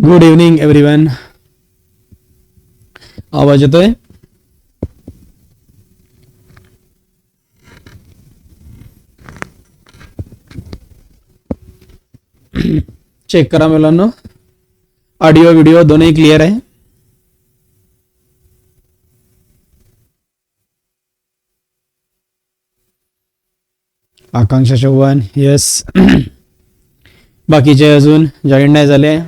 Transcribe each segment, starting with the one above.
Good evening everyone. आवाज येतोय? Check करा मुलांनो, ऑडिओ व्हिडिओ दोन्ही क्लिअर आहे? आकांक्षा चव्हाण, येस. बाकीचे अजून जॉईन नाही झाले?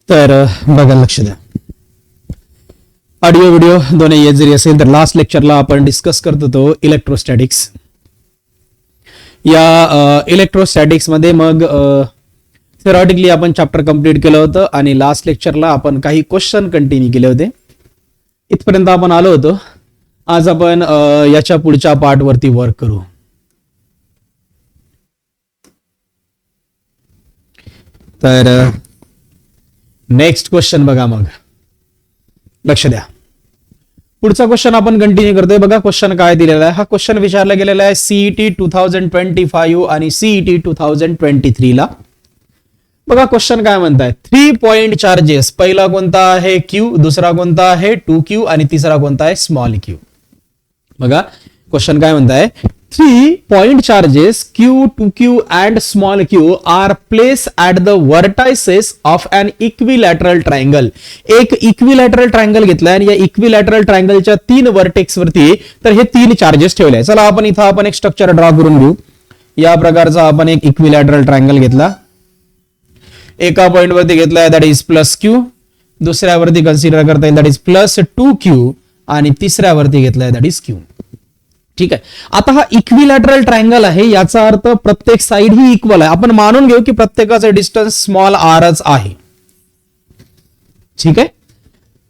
तर बघा, लक्ष द्या. ऑडिओ व्हिडिओ दोन्ही येत जरी असेल तर लास्ट लेक्चरला आपण डिस्कस करत होतो इलेक्ट्रोस्टॅटिक्स. या इलेक्ट्रोस्टॅटिक्स मध्ये मग थेरॉटिकली आपण चॅप्टर कंप्लीट केलं होतं आणि लास्ट लेक्चरला आपण काही क्वेश्चन कंटिन्यू केले होते. इथपर्यंत आपण आलो होतो. आज आपण याच्या पुढच्या पार्ट वरती वर्क करू. तर नेक्स्ट क्वेश्चन बघा. मग लक्ष द्या, पुढचा क्वेश्चन आपण कंटिन्यू करतोय. बघा क्वेश्चन काय दिलेला आहे. हा क्वेश्चन विचारला गेलेला आहे सीईटी 2025 आणि सीईटी 2023 ला. बघा क्वेश्चन काय म्हणताय. 3 पॉइंट चार्जेस, पहिला कोणता आहे क्यू, दुसरा कोणता आहे 2Q आणि तिसरा कोणता आहे स्मॉल क्यू. बघा क्वेश्चन काय म्हणताय. 3 point charges Q, 2Q and small q are placed at the vertices of an equilateral triangle. एक इक्विलॅटरल ट्रायंगल घेतलाय आणि या इक्विलॅटरल ट्रायंगलच्या 3 वर्टेक्स वरती तर हे 3 चार्जेस ठेवले. चला आपण इथं आपण एक स्ट्रक्चर ड्रॉ करून घेऊ. या प्रकारचा आपण एक इक्विलॅटरल ट्रायंगल घेतला. एका पॉइंट वरती घेतलाय दॅट इज +Q, दुसऱ्यावरती कन्सिडर करता येईल दॅट इज +2Q आणि तिसऱ्यावरती घेतलाय दॅट इज Q. ठीक आहे. आता हा इक्विलॅटरल ट्रायंगल आहे, याचा अर्थ प्रत्येक साइड ही इक्वल आहे. आपण मानून घेऊ की प्रत्येकाचं डिस्टन्स स्मॉल rच आहे. ठीक आहे.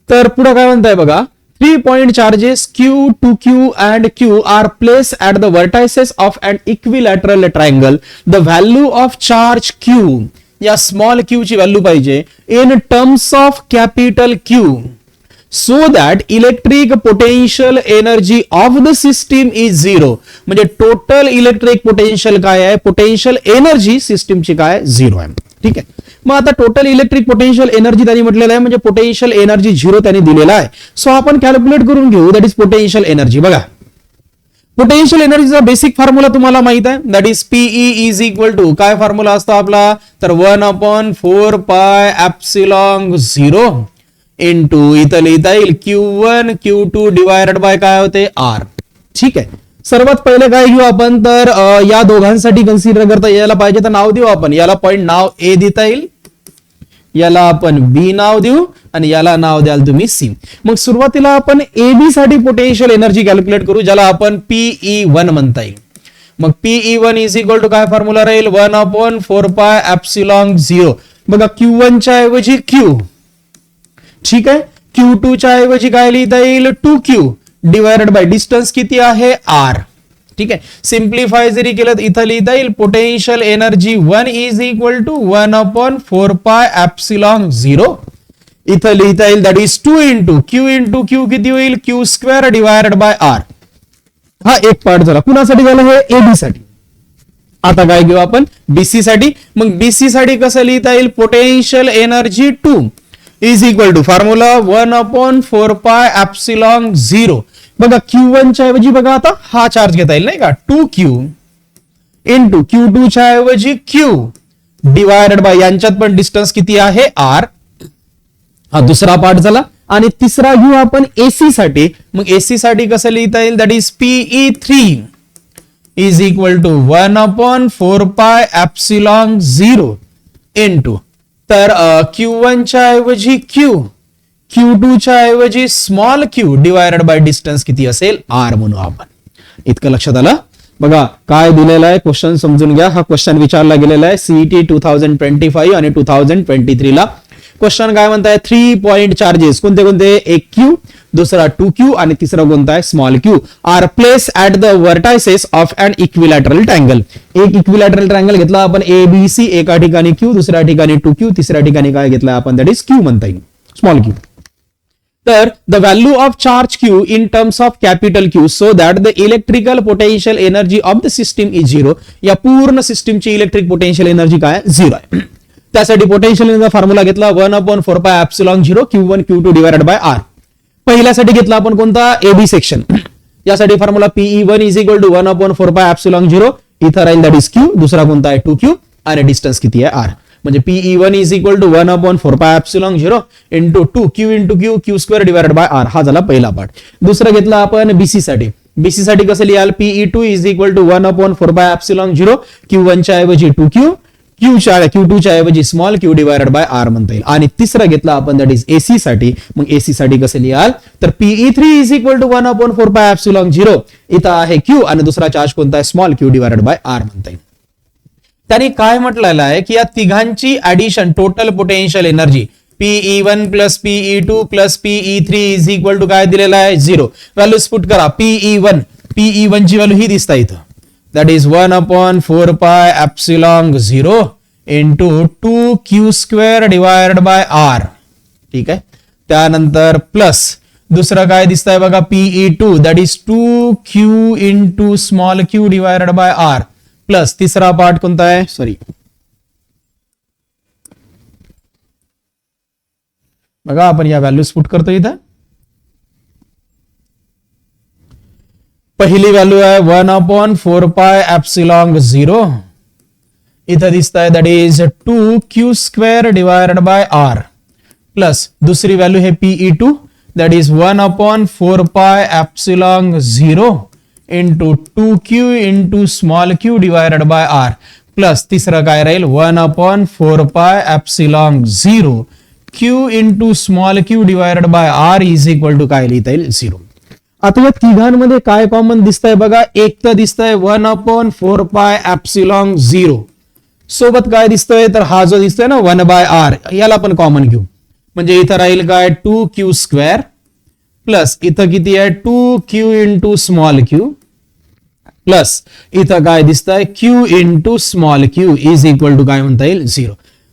तर पुढे काय म्हणताय बघा. 3 point charges Q, 2Q and Q are placed at the vertices of an equilateral triangle. The value of charge Q, या स्मॉल q ची व्हॅल्यू पाहिजे in terms of capital Q, so that electric potential energy of the system is 0. म्हणजे total electric potential काय आहे, potential energy सिस्टीमची काय 0 आहे. ठीक आहे. मग आता टोटल इलेक्ट्रिक पोटेन्शियल एनर्जी त्यांनी म्हटलेलं आहे, म्हणजे पोटेन्शियल एनर्जी 0 त्यांनी दिलेला आहे. सो आपण कॅल्क्युलेट करून घेऊ दॅट इज पोटेन्शियल एनर्जी. बघा पोटेन्शियल एनर्जीचा बेसिक फॉर्म्युला तुम्हाला माहित आहे that is PE is equal to, काय फॉर्म्युला असतो आपला, तर 1/4πε0 इंटू इथं लिहिता येईल Q1 Q2 डिवायडेड बाय काय होते R. ठीक आहे. सर्वात पहिले काय घेऊ आपण, तर या दोघांसाठी कन्सिडर करता यायला पाहिजे तर नाव देऊ आपण. याला पॉइंट नाव A देता येईल, याला आपण B नाव देऊ आणि याला नाव द्याल तुम्ही C. मग सुरुवातीला आपण AB साठी पोटेन्शियल एनर्जी कॅल्क्युलेट करू, ज्याला आपण PE1 म्हणता येईल. मग PE1 इज इक्वल टू काय फॉर्म्युला राहील, 1/4πε0. बघा Q1 च्या ऐवजी Q, ठीक आहे. Q2 च्या ऐवजी काय लिहिता येईल 2Q डिवायडेड बाय डिस्टन्स किती आहे R. ठीक आहे. सिम्प्लिफाय जरी केलं इथं लिहिता येईल potential energy 1 is equal to 1/4πε0. इथं लिहिता येईल दॅट इज 2 इंटू Q किती होईल Q² डिवायडेड बाय R. हा एक पार्ट झाला. कुणासाठी झालं हे, AB साठी. आता काय घेऊ आपण BC साठी. मग BC साठी कसं लिहिता येईल, potential energy 2 is equal to formula 1/4πε0. बघा Q1 च्या ऐवजी बघा आता हा चार्ज घेता येईल नाही का, 2Q इंटू Q2 च्या ऐवजी Q डिवायडेड बाय यांच्यात पण डिस्टन्स किती आहे R. हा दुसरा पार्ट झाला. आणि तिसरा घेऊ आपण AC साठी. मग AC साठी कसं लिहिता येईल that is PE3 is equal to 1/4πε0 into, तर Q1 च्या ऐवजी Q, Q2 च्या ऐवजी small q divided by distance किती असेल R म्हणू आपण. इतकं लक्षात आलं. बघा काय दिलेलं आहे क्वेश्चन समजून घ्या. हा क्वेश्चन विचारला गेलेला आहे सीईटी 2025 आणि 2023 ला. क्वेश्चन काय म्हणताय, 3 पॉइंट चार्जेस, कोणते कोणते, एक Q, दुसरा 2Q आणि तिसरा कोणता आहे small q, are place at the vertices of an equilateral triangle. एक इक्विलॅटरल ट्रायंगल घेतला आपण ABC, एका ठिकाणी Q, दुसऱ्या ठिकाणी 2Q, तिसऱ्या ठिकाणी काय घेतला आपण दॅट इज Q म्हणता येईल, स्मॉल q. तर the value of charge Q in terms of capital Q so that the electrical potential energy of the system is zero. या पूर्ण सिस्टीमची इलेक्ट्रिक पोटेन्शियल एनर्जी काय झिरो आहे. त्यासाठी पोटेन्शियल एनर्जी फॉर्म्युला घेतला 1/4πε0 Q1 Q2 divided by R. पहिल्यासाठी घेतला आपण कोणता एबी सेक्शन. यासाठी formula PE1 is equal to 1/4πε0 इथं राहील दॅट इज Q. दुसरा कोणता आहे 2Q आणि डिस्टन्स किती आहे R. म्हणजे PE1 is equal to 1/4πε0 into 2Q into Q square divided by R. हा झाला पहिला पार्ट. दुसरा घेतला आपण बीसी साठी. बीसी साठी कसं लिहाल PE2 is equal to 1/4πε0 Q1 च्या ऐवजी 2Q Q2 च्या ऐवजी small q divided by R म्हणता येईल. आणि तिसरा घेतला आपण दॅट इज एसी साठी. मग एसी साठी कसं लिहाल तर PE3 इज इक्वल टू 1/4πε0 इथं आहे Q आणि दुसरा चार्ज कोणता आहे small q divided by R म्हणता येईल. त्यांनी काय म्हटलेलं आहे की या तिघांची addition total potential energy PE1 plus PE2 plus PE3 is equal to काय दिलेला आहे 0. व्हॅल्यूज पुट करा. PE1 ची व्हॅल्यू ही दिसता इथं that is 1/4πε0 into 2Q square divided by R. ठीक आहे. त्यानंतर प्लस दुसरं काय दिसतंय बघा PE2 that is 2Q into small q divided by R plus तिसरा पार्ट कोणता आहे सॉरी बघा आपण या व्हॅल्यूज पुट करतो इथं. पहिली व्हॅल्यू आहे 1/4πε0 इथं दिसत आहे that is 2Q square divided by R plus दुसरी व्हॅल्यू है PE2 that is 1/4πε0 into 2Q into small q divided by R plus तिसरं काय राहील 1/4πε0 Q into small q divided by R is equal to काय लिहिता येईल 0. आता या तिघांमध्ये काय कॉमन दिसतंय बघा. एक तर दिसतंय 1/4πε0 सोबत काय दिसतोय तर हा जो दिसतोय ना 1/R याला पण कॉमन घेऊ. म्हणजे इथं राहील काय 2Q स्क्वेअर प्लस इथं किती आहे 2Q into small q plus इथं काय दिसतंय Q into small q is equal to काय म्हणता येईल 0.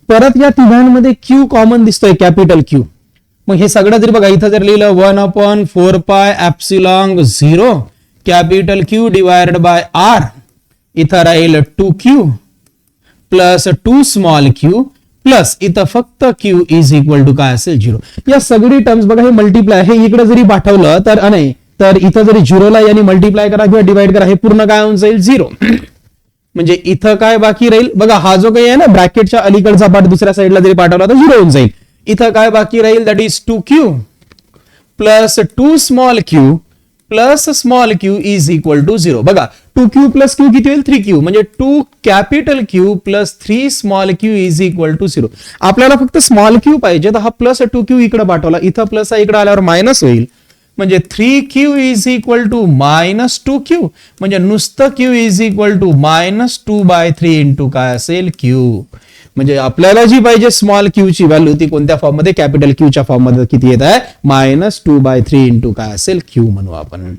परत या तिघांमध्ये Q कॉमन दिसतोय कॅपिटल Q. मग हे सगळं जर बघा इथं जर लिहिलं 1/4πε0 capital Q divided by R इथं राहील 2Q plus 2 small q plus इथं फक्त Q इज इक्वल टू काय असेल 0. या सगळी टर्म्स बघा हे मल्टिप्लाय हे इकडे जरी पाठवलं तर नाही तर इथं जरी 0 ला यानी मल्टिप्लाय करा किंवा डिवाइड करा हे पूर्ण काय होऊन जाईल 0. म्हणजे इथं काय बाकी राहील बघा हा जो काही आहे ना ब्रॅकेटच्या अलीकडचा पार्ट दुसऱ्या साईडला जरी पाठवला तर 0 होऊन जाईल. इथं काय बाकी राहील that is 2Q plus 2 small q plus small q is equal to 0. बघा 2Q प्लस q किती होईल 3Q म्हणजे 2 capital Q plus 3 small q is equal to 0. आपल्याला फक्त स्मॉल q पाहिजे तर हा प्लस 2Q इकडे पाठवला इथं प्लस इकडे आल्यावर मायनस होईल म्हणजे 3Q is equal to minus 2Q म्हणजे नुसतं Q is equal to -2/3 into काय असेल Q. म्हणजे आपल्याला जी पाहिजे स्मॉल q ची व्हॅल्यू ती कोणत्या फॉर्म मध्ये कॅपिटल Q च्या फॉर्म मध्ये किती येत आहे -2/3 इंटू काय असेल Q म्हणू आपण.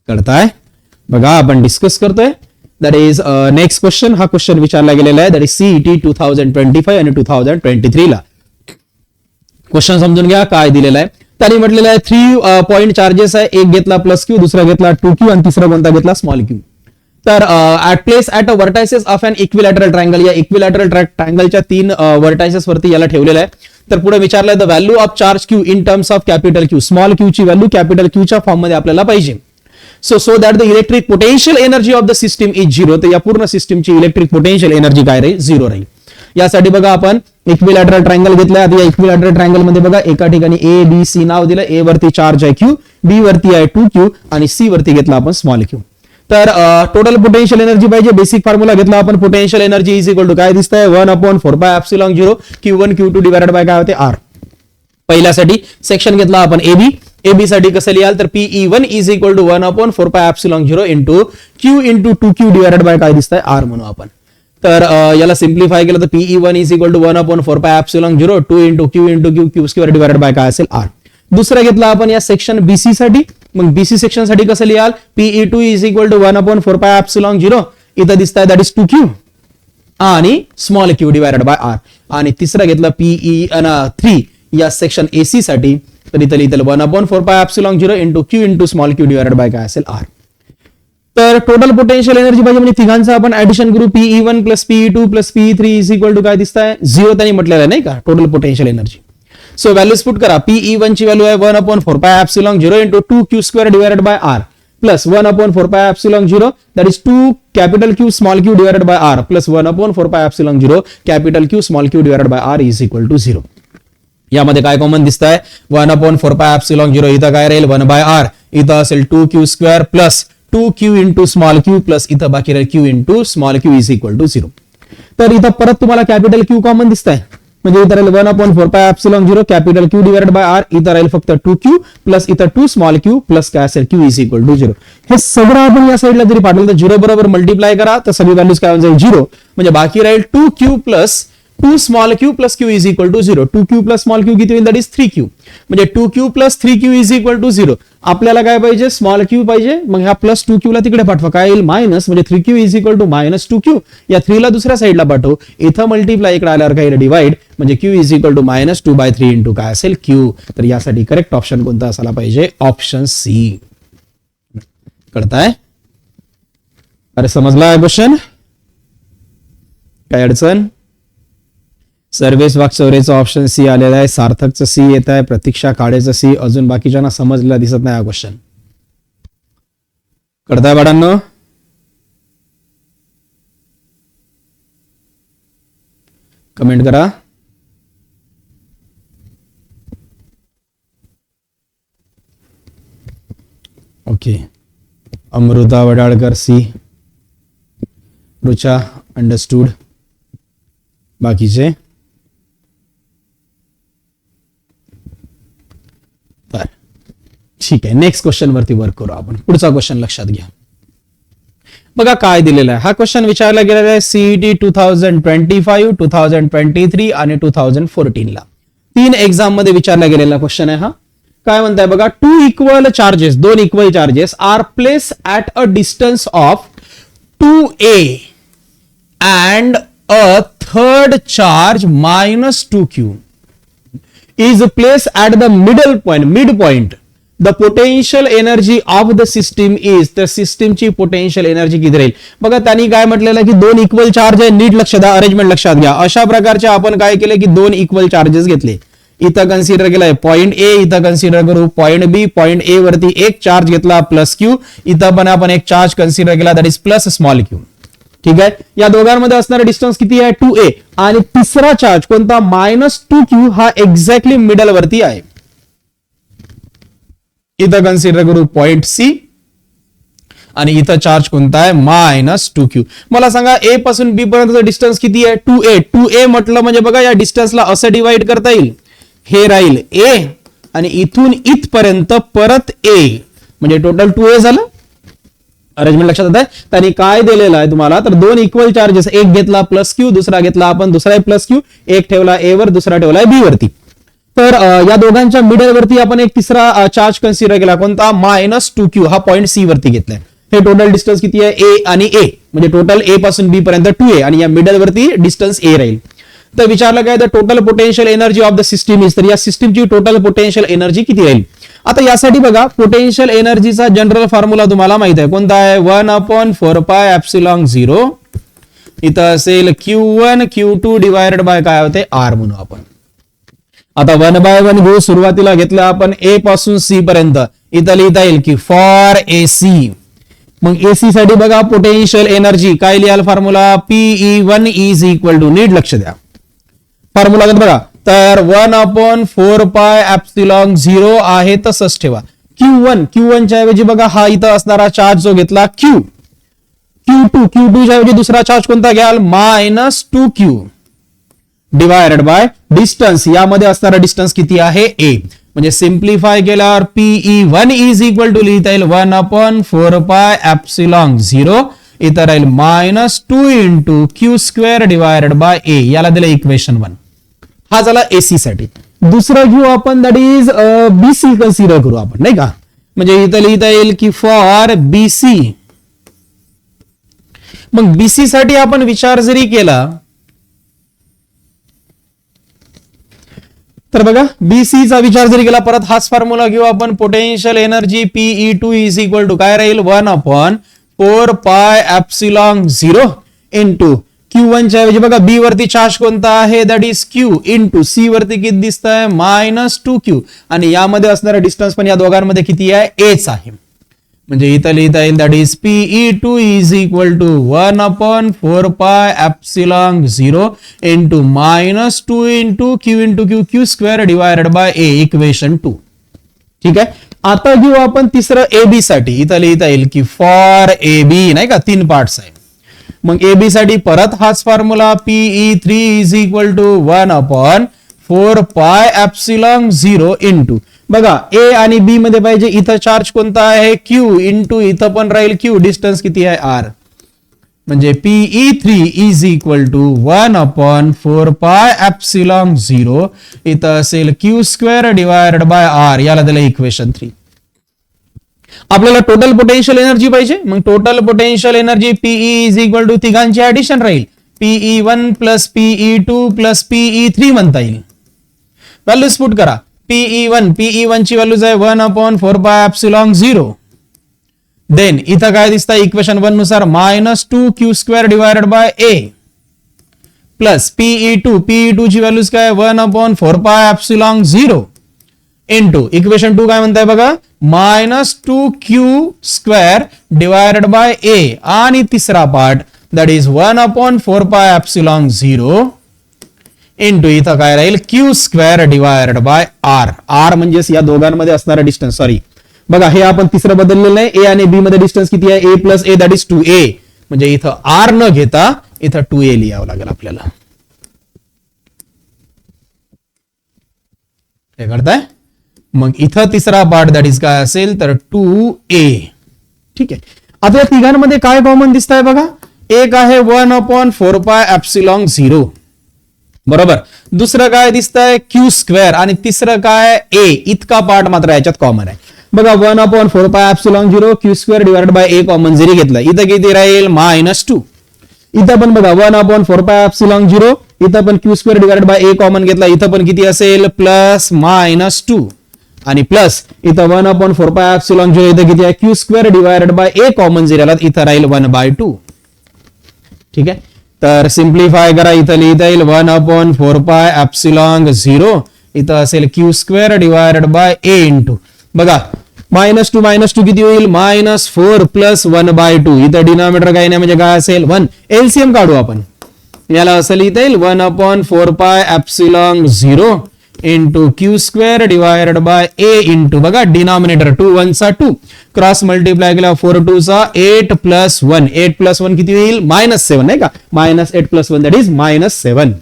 करताय बघा आपण डिस्कस करतोय दॅट इज नेक्स्ट क्वेश्चन. हा क्वेश्चन विचारला गेलेला आहे दॅट इज CET 2025 आणि 2023 ला. क्वेश्चन समजून घ्या काय दिलेला आहे. त्यांनी म्हटलेलं आहे 3 पॉइंट चार्जेस आहे. एक घेतला प्लस q दुसरा घेतला 2Q आणि तिसरा कोणता घेतला स्मॉल q. तर place at a vertices of an equilateral triangle या इक्विलॅटरल ट्रायंगलच्या 3 वर्टायसेस वरती याला ठेवलेलं आहे. तर पुढे विचारलंय the value of charge q in terms of capital Q. Small q ची व्हॅल्यू कॅपिटल Q च्या फॉर्म मध्ये आपल्याला पाहिजे. So that the electric potential energy of the system is 0. तर या पूर्ण सिस्टमची इलेक्ट्रिक पोटेन्शियल एनर्जी काय राहील 0 राहील. यासाठी बघा आपण इक्विलॅटरल ट्रायंगल घेतलाय. आता या इक्विलॅटरल ट्रायंगल मध्ये बघा एका ठिकाणी A-B-C नाव दिलं. A वरती चार्ज आहे Q, B वरती आहे 2Q आणि C वरती घेतला आपण स्मॉल q. तर टोटल पोटेन्शियल एनर्जी पाहिजे. बेसिक फॉर्म्युला घेतला आपण potential energy is equal to काय दिसतंय 1/4πε0 Q1 Q2 डिवायडेड बाय काय होते R. पहिल्यासाठी सेक्शन घेतला आपण AB साठी कसं लिहाल तर PE1 is equal to 1/4πε0 into Q into 2Q divided by काय दिसतंय R म्हणू आपण. तर याला सिम्प्लिफाय केलं तर PE1 is equal to 1/4πε0 2 into Q into Q square divided by काय असेल R. दुसरा घेतला आपण या सेक्शन BC साठी. मग BC सेक्शन साठी कसं लिहाल PE2 इज इक्वल टू 1/4πε0 इथं दिसतंय दॅट इज 2Q आणि small q divided by R. आणि तिसरा घेतला PE3 या सेक्शन AC साठी तर इथं लिहितील 1/4πε0 into Q into small q divided by काय असेल आर. तर टोटल पोटेन्शियल एनर्जी पाहिजे म्हणजे तिघांचं आपण ऍडिशन करू. Pe1 plus Pe2 plus Pe3 is equal to काय दिसतंय 0 त्यांनी म्हटलेलं आहे नाही का total potential energy. So values put करा. Pe1 ची व्हॅल्यू आहे 1/4πε0 into 2q² divided by R plus 1/4πε0 that is 2 capital Q small q divided by R plus 1/4πε0 capital Q small q divided by R is equal to 0. यामध्ये काय common दिसत आहे 1/4πε0 इथं काय राहील 1/r इथं असेल 2q² plus 2q into small q plus इथं बाकी राहील q into small q is equal to 0. तर इथं परत तुम्हाला कॅपिटल क्यू कॉमन दिसत आहे म्हणजे इथं राहील 1/4πε0 capital Q divided by R इथं राहील फक्त 2q प्लस इथं 2 स्मॉल क्यू प्लस काय असेल q इज इक्वल टू 0. हे सगळं आपण या साईडला जरी पाठवलं तर 0 बरोबर मल्टिप्लाय करा तर सगळी व्हॅल्यूज काय होऊन जाईल 0 म्हणजे बाकी राहील 2q plus 2 small q plus q is equal to 0. 2q plus small q किती होईल दॅट इज 3q म्हणजे 2q plus 3q is equal to 0. आपल्याला काय पाहिजे स्मॉल क्यू पाहिजे मग ह्या प्लस 2q ला तिकडे पाठवा काय येईल मायनस म्हणजे 3q is equal to minus 2q या 3 ला दुसऱ्या साईडला पाठव इथं मल्टिप्लाय इकडे आल्यावर काय डिवाइड म्हणजे q is equal to minus 2/3 into काय असेल q. तर यासाठी करेक्ट ऑप्शन कोणता असायला पाहिजे ऑप्शन सी. कळताय अरे समजला क्वेश्चन काय अडचण. सर्वेश वागचौरेचा ऑप्शन सी आलेला आहे सार्थकचं सी येत आहे प्रतीक्षा काळेचं सी अजून बाकीच्यांना समजलेला दिसत नाही हा क्वेश्चन. कळताय बाळांनो कमेंट करा. Okay Amruta Vadalkar see Rucha understood बाकीचे ठीक आहे. नेक्स्ट क्वेश्चन वरती वर्क करू आपण. पुढचा क्वेश्चन लक्षात घ्या बघा काय दिलेला आहे. हा क्वेश्चन विचारला गेलेला आहे सीईटी 2025 2023 आणि 2014 ला 3 एक्झाम मध्ये विचारला गेलेला क्वेश्चन आहे हा. काय म्हणताय बघा दोन equal charges are place at a distance of 2a and a third charge minus 2q is placed at the midpoint. The potential energy of the system is तर सिस्टीमची पोटेन्शियल एनर्जी किती राहील. बघा त्यांनी काय म्हटलेलं की 2 इक्वल चार्ज आहे. नीट लक्ष द्या अरेंजमेंट लक्षात घ्या. अशा प्रकारचे आपण काय केले की 2 इक्वल चार्जेस घेतले. इथं कन्सिडर केलाय पॉइंट ए इथं कन्सिडर करू पॉइंट बी. पॉइंट ए वरती एक चार्ज घेतला प्लस क्यू इथं पण आपण एक चार्ज कन्सिडर केला that is plus small Q. ठीक आहे. या दोघांमध्ये असणारा डिस्टन्स किती आहे 2a आणि तिसरा चार्ज कोणता मायनस 2q हा एक्झॅक्टली मिडल वरती आहे. इथं कन्सिडर करू पॉइंट सी आणि इथं चार्ज कोणता आहे मायनस 2q. मला सांगा ए पासून बी पर्यंतचा डिस्टन्स किती आहे 2a. 2a म्हटलं म्हणजे बघा या डिस्टन्सला असं डिवाइड करता येईल हे राहील a आणि इथून इथपर्यंत परत a म्हणजे टोटल 2a झालं. अरेंजमेंट लक्षात येत आहे. त्यांनी काय दिलेलं आहे तुम्हाला तर 2 इक्वल चार्जेस एक घेतला प्लस क्यू दुसरा घेतला आपण दुसरा प्लस क्यू एक ठेवला ए वर दुसरा ठेवला बी वरती. तर या दोघांच्या मिडल वरती आपण एक तिसरा चार्ज कन्सिडर केला कोणता मायनस 2q हा पॉइंट सी वरती घेतलाय. हे टोटल डिस्टन्स किती आहे ए आणि ए म्हणजे टोटल ए पासून बी पर्यंत 2a आणि या मिडल वरती डिस्टन्स ए राहील. तर विचारलं काय तर total potential energy of the system is तर या सिस्टीमची टोटल पोटेन्शियल एनर्जी किती राहील. आता यासाठी बघा पोटेन्शियल एनर्जीचा जनरल फॉर्म्युला तुम्हाला माहित आहे कोणता आहे 1/4πε0 इथं असेल q1 q2 डिवायडेड बाय काय होते r म्हणू आपण. आता 1/1 घेऊ सुरुवातीला घेतलं आपण ए पासून सी पर्यंत इथं लिहिता येईल की फॉर एसी. मग एसी साठी बघा पोटेन्शियल एनर्जी काय लिहाल formula Pe1 is equal to नीट लक्ष द्या फॉर्म्युला बघा तर 1/4πε0 आहे तसंच ठेवा. Q1 च्या ऐवजी बघा हा इथं असणारा चार्ज जो घेतला Q2 च्या ऐवजी दुसरा चार्ज कोणता घ्याल minus 2q divided by distance यामध्ये असणारा डिस्टन्स किती आहे a म्हणजे सिम्प्लिफाय केल्यावर Pe1 इज इक्वल टू लिहिता येईल 1/4πε0 इथं राहील minus 2 into q² divided by a याला दिलं इक्वेशन 1. हा झाला एसी साठी. दुसरं घेऊ आपण दॅट इज बीसी कन्सिडर करू आपण नाही का म्हणजे इथं लिहिता येईल की फॉर बीसी. मग बीसी साठी आपण विचार जरी केला तर बघा बीसी चा विचार जरी केला परत हाच फॉर्म्युला घेऊ आपण. Potential energy Pe2 is equal to काय राहील 1/4πε0 इंटू Q1 च्या ऐवजी बघा बी वरती चार्ज कोणता आहे that is Q into C वरती किती दिसत आहे -2Q आणि यामध्ये असणारा डिस्टन्स पण या दोघांमध्ये किती आहे एच आहे. म्हणजे इथं लिहिता येईल that is Pe2 is equal to 1/4πε0 into -2 into Q square divided by A equation 2. ठीक आहे. आता घेऊ आपण तिसरं AB साठी. इथं लिहिता येईल की फॉर AB नाही का 3 पार्ट्स आहे. मग AB साठी परत हाच formula Pe3 is equal to 1/4πε0 into बघा ए आणि बी मध्ये पाहिजे इथं चार्ज कोणता आहे Q इंटू इथं पण राहील Q डिस्टन्स किती आहे R. म्हणजे Pe3 इज इक्वल टू 1/4πε0 इथं असेल Q square divided by R. याला दिलं इक्वेशन 3. आपल्याला टोटल पोटेन्शियल एनर्जी पाहिजे. मग total potential energy Pe is equal to तिघांची ऍडिशन राहील Pe1 plus Pe2 plus Pe3 म्हणता येईल. व्हॅल्यूज पुट करा. Pe1 ची व्हॅल्यूज आहे 1/4πε0. देन इथं काय दिसतं इक्वेशन 1 नुसार -2Q square divided by A plus Pe2 ची व्हॅल्यूज काय 1/4πε0 इंटू इक्वेशन 2 काय म्हणताय बघा -2Q स्क्वेअर डिवायडेड बाय ए आणि तिसरा पार्ट दॅट इज 1/4πε0 इंटू इथं काय राहील Q square divided by R. R म्हणजेच या दोघांमध्ये असणारा डिस्टन्स. सॉरी बघा हे आपण तिसरं बदललेलं आहे. ए आणि बी मध्ये डिस्टन्स किती आहे A plus A that is 2A. म्हणजे इथं R न घेता इथं 2A लिहावं लागेल आपल्याला. हे करताय. मग इथं तिसरा पार्ट दॅट इज काय असेल तर 2A. ठीक आहे. आता या तिघांमध्ये काय कॉमन दिसत आहे बघा. एक आहे 1/4πε0 बरोबर. दुसरं काय दिसतंय Q स्क्वेअर आणि तिसरं काय A. इतका पार्ट मात्र याच्यात कॉमन आहे बघा 1/4πε0 Q square divided by A common जरी घेतलं इथं किती राहील -2. इथं पण बघा 1/4πε0 इथं पण Q square divided by A common घेतला इथं पण किती असेल प्लस -2 आणि प्लस इथं 1/4πε0 इथं किती आहे Q square divided by A common जरी आला इथं राहील 1/2. ठीक आहे. तर सिम्प्लिफाय करा. इथं लिहिता येईल 1/4πε0 इथं असेल Q square divided by A into बघा -2 किती होईल -4 प्लस 1/2. इथं डिनॉमिनेटर काही नाही म्हणजे काय असेल 1. एलसीएम काढू आपण. याला असं लिहिता येईल 1/4πε0 into Q square divided by A into बघा डिनॉमिनेटर 2 1 चा 2 क्रॉस मल्टिप्लाय केला 4 2 चा 8 प्लस 1. 8 प्लस 1 किती होईल -7 नाही का. -8 प्लस 1 दॅट इज -7.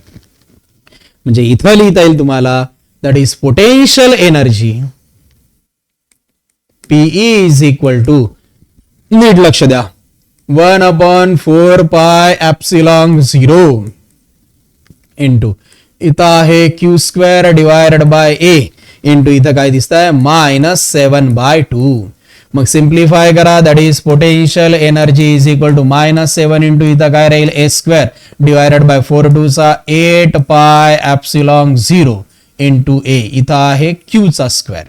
म्हणजे इथं लिहिता येईल तुम्हाला that is potential energy Pe is equal to नीट लक्ष द्या 1/4πε0 इंटू इथं आहे Q square divided by A into इथं काय दिसत आहे -7/2. मग सिम्प्लिफाय करा that is potential energy is equal to -7 into इथं काय राहील A स्क्वेअर डिवायडेड बाय 4 2 चा 8πε0 इंटू A इथं आहे Q चा स्क्वेअर.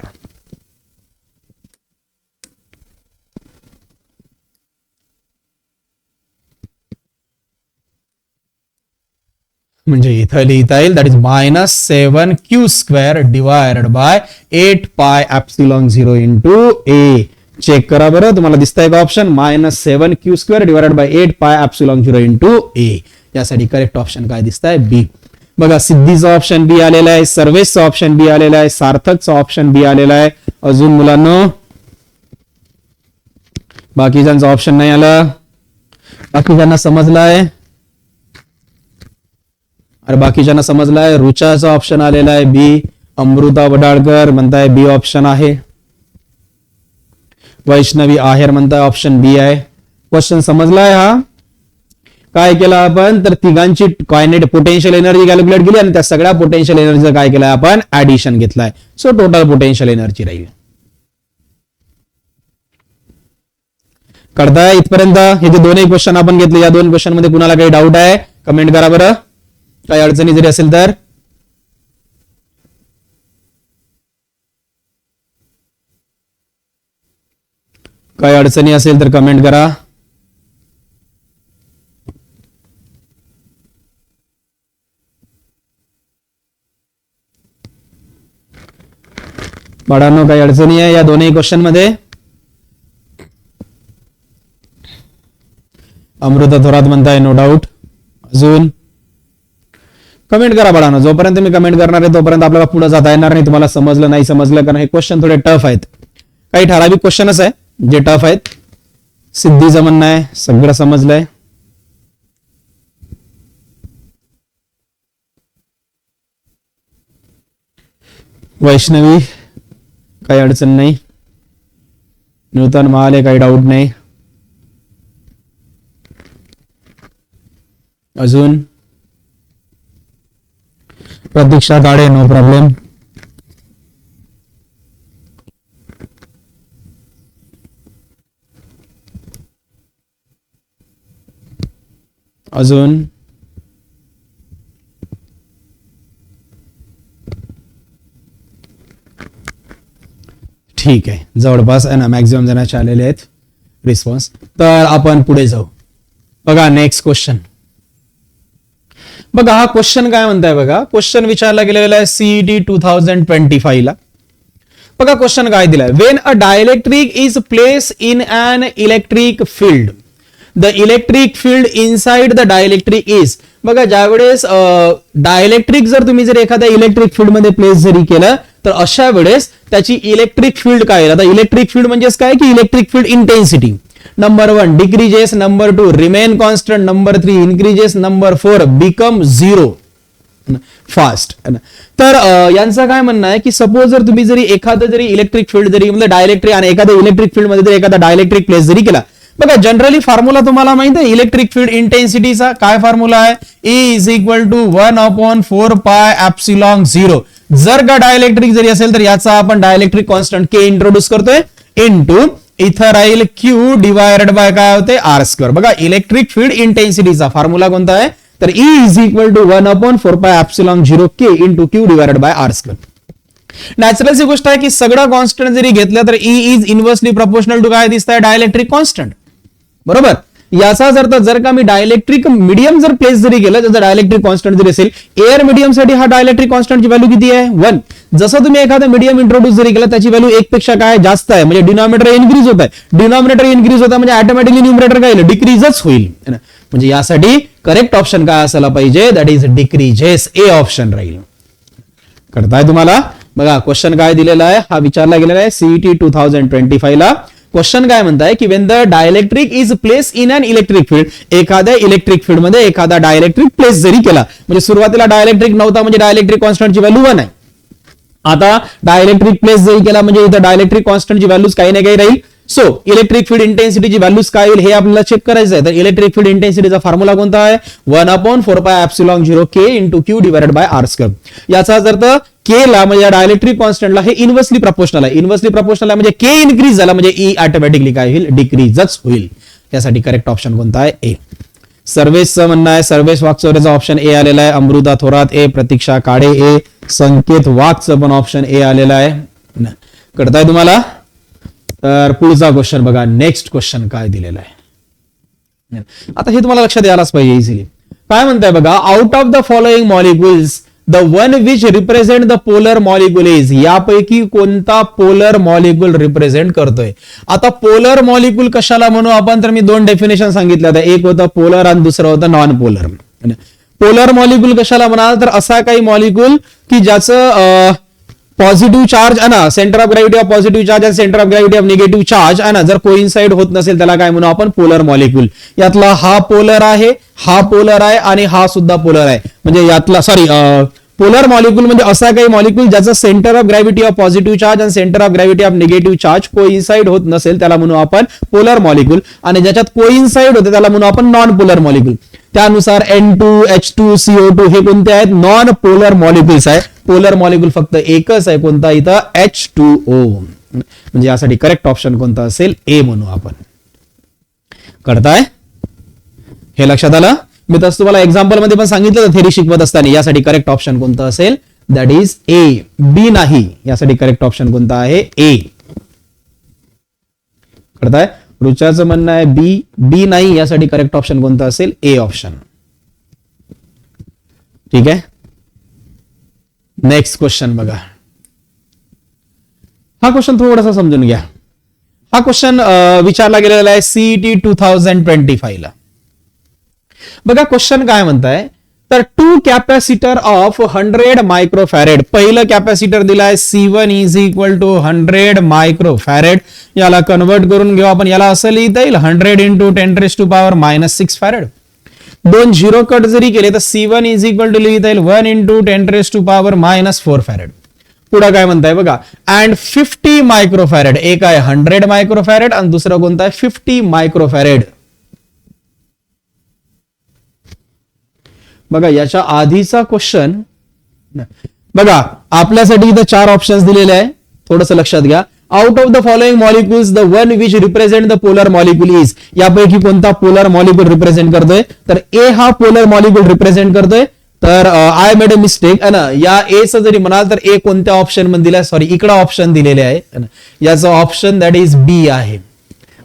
म्हणजे इथं लिहिता येईल that is -7Q square divided by 8πε0 into A. Check करा बरं तुम्हाला दिसतंय का option -7Q square divided by 8πε0 into A. यासाठी करेक्ट ऑप्शन काय दिसतंय बी. बघा सिद्धीचा ऑप्शन बी आलेला आहे. सर्वेसचा ऑप्शन बी आलेला आहे. सार्थकचा ऑप्शन बी आलेला आहे. अजून मुलांना बाकीच्यांचा ऑप्शन नाही आला. बाकीच्यांना समजलाय अरे बाकीच्यांना समजलाय. रुचाचा ऑप्शन आलेला आहे बी. अमृता वडाळकर म्हणताय बी ऑप्शन आहे. वैष्णवी आहेर म्हणताय ऑप्शन बी आहे. क्वेश्चन समजलाय हा. काय केलं आपण तर तिघांची कायनेटिक पोटेन्शियल एनर्जी कॅल्क्युलेट केली आणि त्या सगळ्या पोटेन्शियल एनर्जीचं काय केलंय आपण ऍडिशन घेतलाय. सो टोटल पोटेन्शियल एनर्जी राहील. कळताय इथपर्यंत. हे जे दोन्ही क्वेश्चन आपण घेतले या दोन क्वेश्चन मध्ये कुणाला काही डाऊट आहे कमेंट करा बरं. काही अडचणी जरी असेल तर काही अडचणी असेल तर कमेंट करा. बाळांनो काही अडचणी आहे या दोन्ही क्वेश्चन मध्ये? अमृता थोरात म्हणताय नो डाऊट. अजून कमेंट करा बाळांनो. जोपर्यंत मी कमेंट करणार आहे तोपर्यंत आपल्याला पुढे जाता येणार नाही. तुम्हाला समजलं नाही समजलं, कारण हे क्वेश्चन थोडे टफ आहेत. काही ठराविक क्वेश्चनच आहे जे टफ आहेत. सिद्धीचं म्हणणं आहे सगळं समजलंय. वैष्णवी काही अडचण नाही. नूतन महाले काही डाऊट नाही. अजून प्रतीक्षा काळे नो प्रॉब्लेम. अजून ठीक आहे. जवळपास आहे ना मॅक्झिमम जणांचे आलेले आहेत रिस्पॉन्स. तर आपण पुढे जाऊ. बघा नेक्स्ट क्वेश्चन. बघा हा क्वेश्चन काय म्हणताय बघा. क्वेश्चन विचारला गेलेला आहे सीईटी 2025 ला. बघा क्वेश्चन काय दिलाय. When a dielectric is place in an electric field the electric field inside the dielectric is. बघा ज्यावेळेस डायलेक्ट्रिक जर तुम्ही जर एखाद्या इलेक्ट्रिक फील्ड मध्ये प्लेस जरी केलं तर अशा वेळेस त्याची इलेक्ट्रिक फील्ड काय. आता इलेक्ट्रिक फील्ड म्हणजेच काय की electric field intensity. Number 1 decreases, number 2 remain constant, number 3 increases, number 4 become 0 fast. तर यांचं काय म्हणणं आहे की सपोज जर तुम्ही जरी एखादं जरी इलेक्ट्रिक फील्ड जरी म्हणजे डायलेक्ट्रिक आणि एखाद्या इलेक्ट्रिक फील्ड मध्ये जर एखादा डायलेक्ट्रिक प्लेस जरी केला. बघा जनरली फॉर्म्युला तुम्हाला माहिती आहे इलेक्ट्रिक फील्ड इंटेन्सिटीचा काय फॉर्म्युला आहे. E is equal to 1/4 pi epsilon 0. जर का डायलेक्ट्रिक जरी असेल तर याचा आपण डायलेक्ट्रिक कॉन्स्टंट के इंट्रोड्यूस करतोय इनटू इथं राहील क्यू डिवायडेड बाय काय होते आर स्क्वेअर. बघा इलेक्ट्रिक फील्ड इंटेन्सिटीचा फॉर्म्युला कोणता आहे तर E is equal to 1/4 pi epsilon 0 K into Q divided by R square. Natural सी गोष्ट आहे की सगळं कॉन्स्टंट जरी घेतलं तर E is inversely proportional to काय दिसतंय डायलेक्ट्रिक कॉन्स्टंट. बरोबर. याचाच अर्थ जर का मी डायलेक्ट्रिक मीडियम जर प्लेस जरी केलं त्याचा डायलेक्ट्रिक कॉन्स्टंट जरी असेल एअर मीडियम साठी हा डायलेक्ट्रिक कॉन्स्टंटची व्हॅल्यू किती आहे 1. जसं तुम्ही एखादा मीडियम इंट्रोड्यूस जरी केला त्याची व्हॅल्यू 1 पेक्षा काय जास्त आहे म्हणजे डिनॉमिनेटर इन्क्रीज होत आहे. डिनॉमिनेटर इन्क्रीज होता म्हणजे ऑटोमॅटिकली न्यूमरेटर काय होईल डिक्रीजच होईल. म्हणजे यासाठी करेक्ट ऑप्शन काय असायला पाहिजे that is decreases. A option राहील. करताय तुम्हाला. बघा क्वेश्चन काय दिलेला आहे हा विचारला गेलेला आहे सीईटी 2025 ला. क्वेश्चन काय म्हणताय की when the dielectric is place in an electric field एखाद्या इलेक्ट्रिक फील्ड मध्ये एखादा डायलेक्ट्रिक प्लेस जरी केला म्हणजे सुरुवातीला डायलेक्ट्रिक नव्हता म्हणजे डायलेक्ट्रिक कॉन्स्टंटची व्हॅल्यू 1 आहे. आता डायलेक्ट्रिक प्लेस जरी केला म्हणजे इथं डायलेक्ट्रिक कॉन्स्टंटची व्हॅल्यूज काही ना काही राहील. सो इलेक्ट्रिक फील्ड इंटेन्सिटीची व्हॅल्यूज काय होईल हे आपल्याला चेक करायचं आहे. तर इलेक्ट्रिक फील्ड इंटेन्सिटीचा फॉर्म्युला कोणता आहे 1/4 pi epsilon 0 K into Q divided by R square. याचा अर्थ के ला म्हणजे डायलेक्ट्रिक कॉन्स्टंटला हे इन्व्हर्सली प्रोपोर्शनल आहे. इन्व्हर्सली प्रोपोर्शनल आहे म्हणजे के इन्क्रीज झाला म्हणजे ई ऑटोमॅटिकली काय होईल डिक्रीजच होईल. यासाठी करेक्ट ऑप्शन कोणता आहे ए. सर्वेशचं म्हणणं आहे सर्वेश वाकचौरेचा ऑप्शन ए आलेला आहे. अमृता थोरात ए, प्रतीक्षा काळे ए, संकेत वाघचं पण ऑप्शन ए आलेला आहे. कळताय तुम्हाला. तर पुढचा क्वेश्चन बघा. नेक्स्ट क्वेश्चन काय दिलेला आहे आता हे तुम्हाला लक्षात यायलाच पाहिजे इझिली. काय म्हणताय बघा out of the following molecules the one which represent the polar molecule is. यापैकी कोणता पोलर मॉलिक्युल रिप्रेझेंट करतोय. आता पोलर मॉलिक्युल कशाला म्हणू आपण तर मी 2 डेफिनेशन सांगितलं होतं. एक होतं पोलर आणि दुसरं होतं नॉन पोलर. पोलर मॉलिक्युल कशाला म्हणाल तर असा काही मॉलिक्युल की ज्याचं पॉझिटिव्ह चार्ज आहे ना centre of gravity of positive charge आणि centre of gravity of negative charge आहे ना जर कोइन्साइड होत नसेल त्याला काय म्हणू आपण पोलर मॉलिक्युल. यातला हा पोलर आहे, हा पोलर आहे आणि हा सुद्धा पोलर आहे. म्हणजे यातला पोलर मॉलिक्युल म्हणजे असा काही मॉलिक्युल ज्याचा centre of gravity of positive charge आणि centre of gravity of negative charge coincide होत नसेल त्याला म्हणू आपण पोलर मॉलिक्युल. आणि ज्याच्यात कोइन्साइड होते त्याला म्हणू आपण नॉन पोलर मॉलिक्युल. त्यानुसार N2, H2, CO2 हे कोणते आहेत नॉन पोलर मॉलिक्युल्स आहेत. पोलर मॉलिक्युल फक्त एकच आहे कोणता इथं H2O. म्हणजे यासाठी करेक्ट ऑप्शन कोणता असेल ए म्हणू आपण. कळताय हे लक्षात आलं. मी तसं तुम्हाला एक्झाम्पल मध्ये पण सांगितलं थेरी शिकवत असताना. यासाठी करेक्ट ऑप्शन कोणतं असेल दॅट इज ए. बी नाही. यासाठी करेक्ट ऑप्शन कोणता आहे ए. करताय. रुचाचं म्हणणं आहे बी नाही, यासाठी करेक्ट ऑप्शन कोणतं असेल? A option. ठीक आहे. नेक्स्ट क्वेश्चन बघा. हा क्वेश्चन थोडासा समजून घ्या. हा क्वेश्चन विचारला गेलेला आहे सीईटी 2025 ला. बघा क्वेश्चन काय म्हणताय, तर टू कॅपॅसिटर ऑफ 100 मायक्रोफॅरेड. पहिलं कॅपॅसिटर दिलाय C1 is equal to 100 microfarad. याला कन्वर्ट करून घेऊ आपण. याला असं लिहिता येईल 100 इंटू 10⁻⁻6 फॅरेड. दोन झिरो कट जरी केले तर C1 इज इक्वल टू लिहिता येईल 1 इंटू 10⁻⁻4 फॅरेड. पुढे काय म्हणताय बघा, अँड 50 मायक्रोफॅरेड. एक आहे 100 मायक्रोफॅरेड आणि दुसरं कोणतं आहे 50 मायक्रोफॅरेड. बघा याच्या आधीचा क्वेश्चन बघा, आपल्यासाठी इथं 4 ऑप्शन्स दिलेले आहे. थोडंसं लक्षात घ्या. Out of the following molecules the one which represent the polar molecule is. यापैकी कोणता पोलर मॉलिक्युल रिप्रेझेंट करतोय? तर ए हा पोलर मॉलिक्युल रिप्रेझेंट करतोय. तर आय मेड अ मिस्टेक. या ए चं जरी म्हणाल तर ए कोणत्या ऑप्शन मध्ये दिलाय? सॉरी, इकडे ऑप्शन दिलेले आहे. याचं ऑप्शन दॅट इज बी आहे.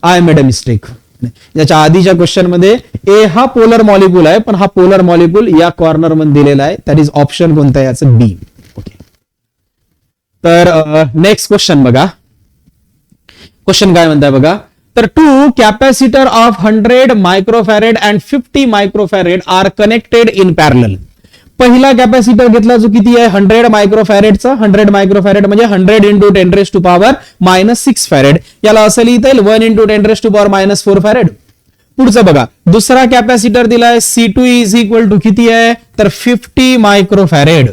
I made a mistake. याच्या आधीच्या क्वेश्चन मध्ये ए हा पोलर मॉलिक्युल आहे, पण हा पोलर मॉलिक्युल या कॉर्नर मध्ये दिलेला आहे. दॅट इज ऑप्शन कोणता आहे? याचं बी. ओके. तर नेक्स्ट क्वेश्चन बघा. क्वेश्चन काय म्हणताय बघा, तर two capacitor of 100 microfarad and 50 microfarad are connected in parallel. पहिला कॅपॅसिटर घेतला जो किती आहे? 100 मायक्रोफॅरेडचा. 100 मायक्रोफॅरेड म्हणजे 100 इंटू 10⁻⁻6 फॅरेड. याला असं लिहिता येईल 1 इंटू 10⁻⁻4 फॅरेड. पुढचं बघा, दुसरा कॅपॅसिटर दिलाय C2 इज इक्वल टू किती आहे? तर 50 मायक्रोफॅरेड.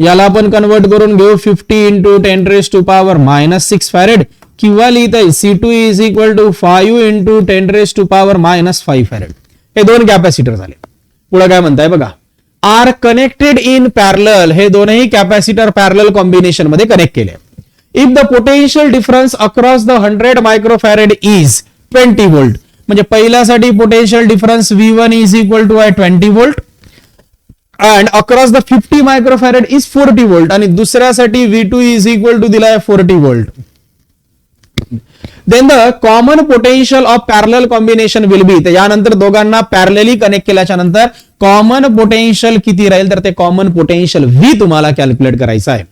याला आपण कन्वर्ट करून घेऊ 50 इंटू 10⁻⁻6 फॅरेड, किंवा लिहिता येईल C2 is equal to 5 into 10⁻⁻5 farad. हे दोन कॅपॅसिटर झाले. पुढे काय म्हणताय बघा, आर कनेक्टेड इन पॅरलल. हे दोनही कॅपॅसिटर पॅरलल कॉम्बिनेशन मध्ये कनेक्ट केले. If the potential difference across the 100 microfarad is 20 volt. म्हणजे पहिल्यासाठी potential difference V1 is equal to 20 volt and across the 50 microfarad is 40 volt. आणि दुसऱ्यासाठी V2 इज इक्वल टू दिलाय 40 volt. Then the common potential of parallel combination will be. यानंतर दोघांना parallelly connect केल्याच्या नंतर common potential किती राहील? तर ते कॉमन पोटेन्शियल V तुम्हाला कॅल्क्युलेट करायचं आहे.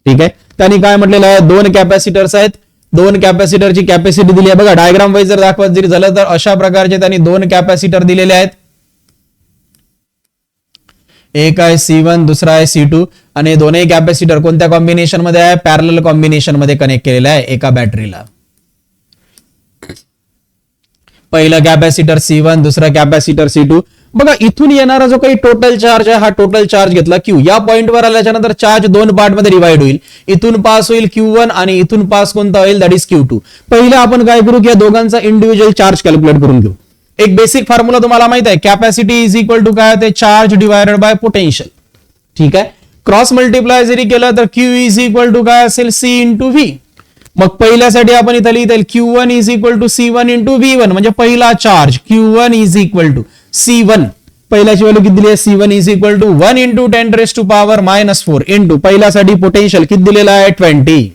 ठीक आहे. त्यांनी काय म्हटलेलं आहे, दोन कॅपॅसिटर्स आहेत. दोन कॅपॅसिटरची कॅपॅसिटी दिली आहे. बघा डायग्राम वाईज जर दाखवत जरी झालं तर अशा प्रकारचे त्यांनी दोन कॅपॅसिटर दिलेले आहेत. एक आहे C1, दुसरा आहे C2. आणि दोन्ही कॅपॅसिटर कोणत्या कॉम्बिनेशन मध्ये आहे? पॅरलल कॉम्बिनेशन मध्ये कनेक्ट केलेला आहे एका बॅटरीला. पहिला कॅपॅसिटर C1, दुसरा कॅपॅसिटर C2. बघा इथून येणारा जो काही टोटल चार्ज आहे, हा टोटल चार्ज घेतला Q. या पॉइंटवर आल्याच्या नंतर चार्ज दोन पार्ट मध्ये डिवाइड होईल. इथून पास होईल Q1 आणि इथून पास कोणता होईल? That is Q2. पहिलं आपण काय करू की या दोघांचा इंडिव्हिज्युअल चार्ज कॅल्क्युलेट करून घेऊ. एक बेसिक फॉर्म्युला तुम्हाला माहित आहे, कॅपॅसिटी इज इक्वल टू काय होते? Charge divided by potential. ठीक आहे. क्रॉस मल्टिप्लाय जरी केलं तर Q इज इक्वल टू काय असेल? C into V. मग पहिल्यासाठी आपण इथं लिहिता येईल Q1 is equal to C1 into V1. म्हणजे पहिला charge Q1 is equal to C1. पहिल्याची व्हॅल्यू किती दिली आहे? C1 is equal to 1 into 10⁻⁻4 into पहिल्यासाठी पोटेन्शियल किती दिलेला आहे? 20.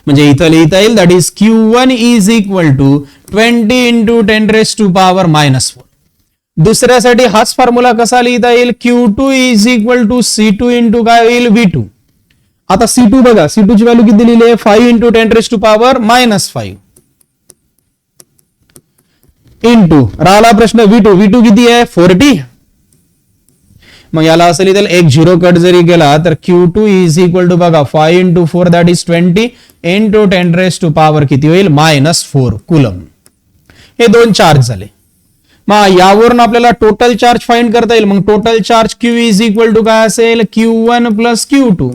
म्हणजे इथं लिहिता येईल that is Q1 is equal to 20 into 10⁻⁻4. दुसऱ्यासाठी हाच फॉर्म्युला कसा लिहिता येईल? Q2 is equal to C2 into काय होईल? V2. आता C2 बघा, C2 ची व्हॅल्यू किती दिलेली आहे? 5 इंटू 10⁻⁻5 इंटू राहिला प्रश्न V2 किती आहे? 40. मग याला असं लिहिता येईल, एक झिरो कट जरी गेला तर Q2 इज इक्वल टू बघा 5 इंटू 4 दॅट इज 20 इंटू 10⁻⁻ किती होईल? -4 कुलम. हे दोन चार्ज झाले. मग यावरून आपल्याला टोटल चार्ज फाइंड करता येईल. मग total charge Q is equal to काय असेल? Q1 plus Q2.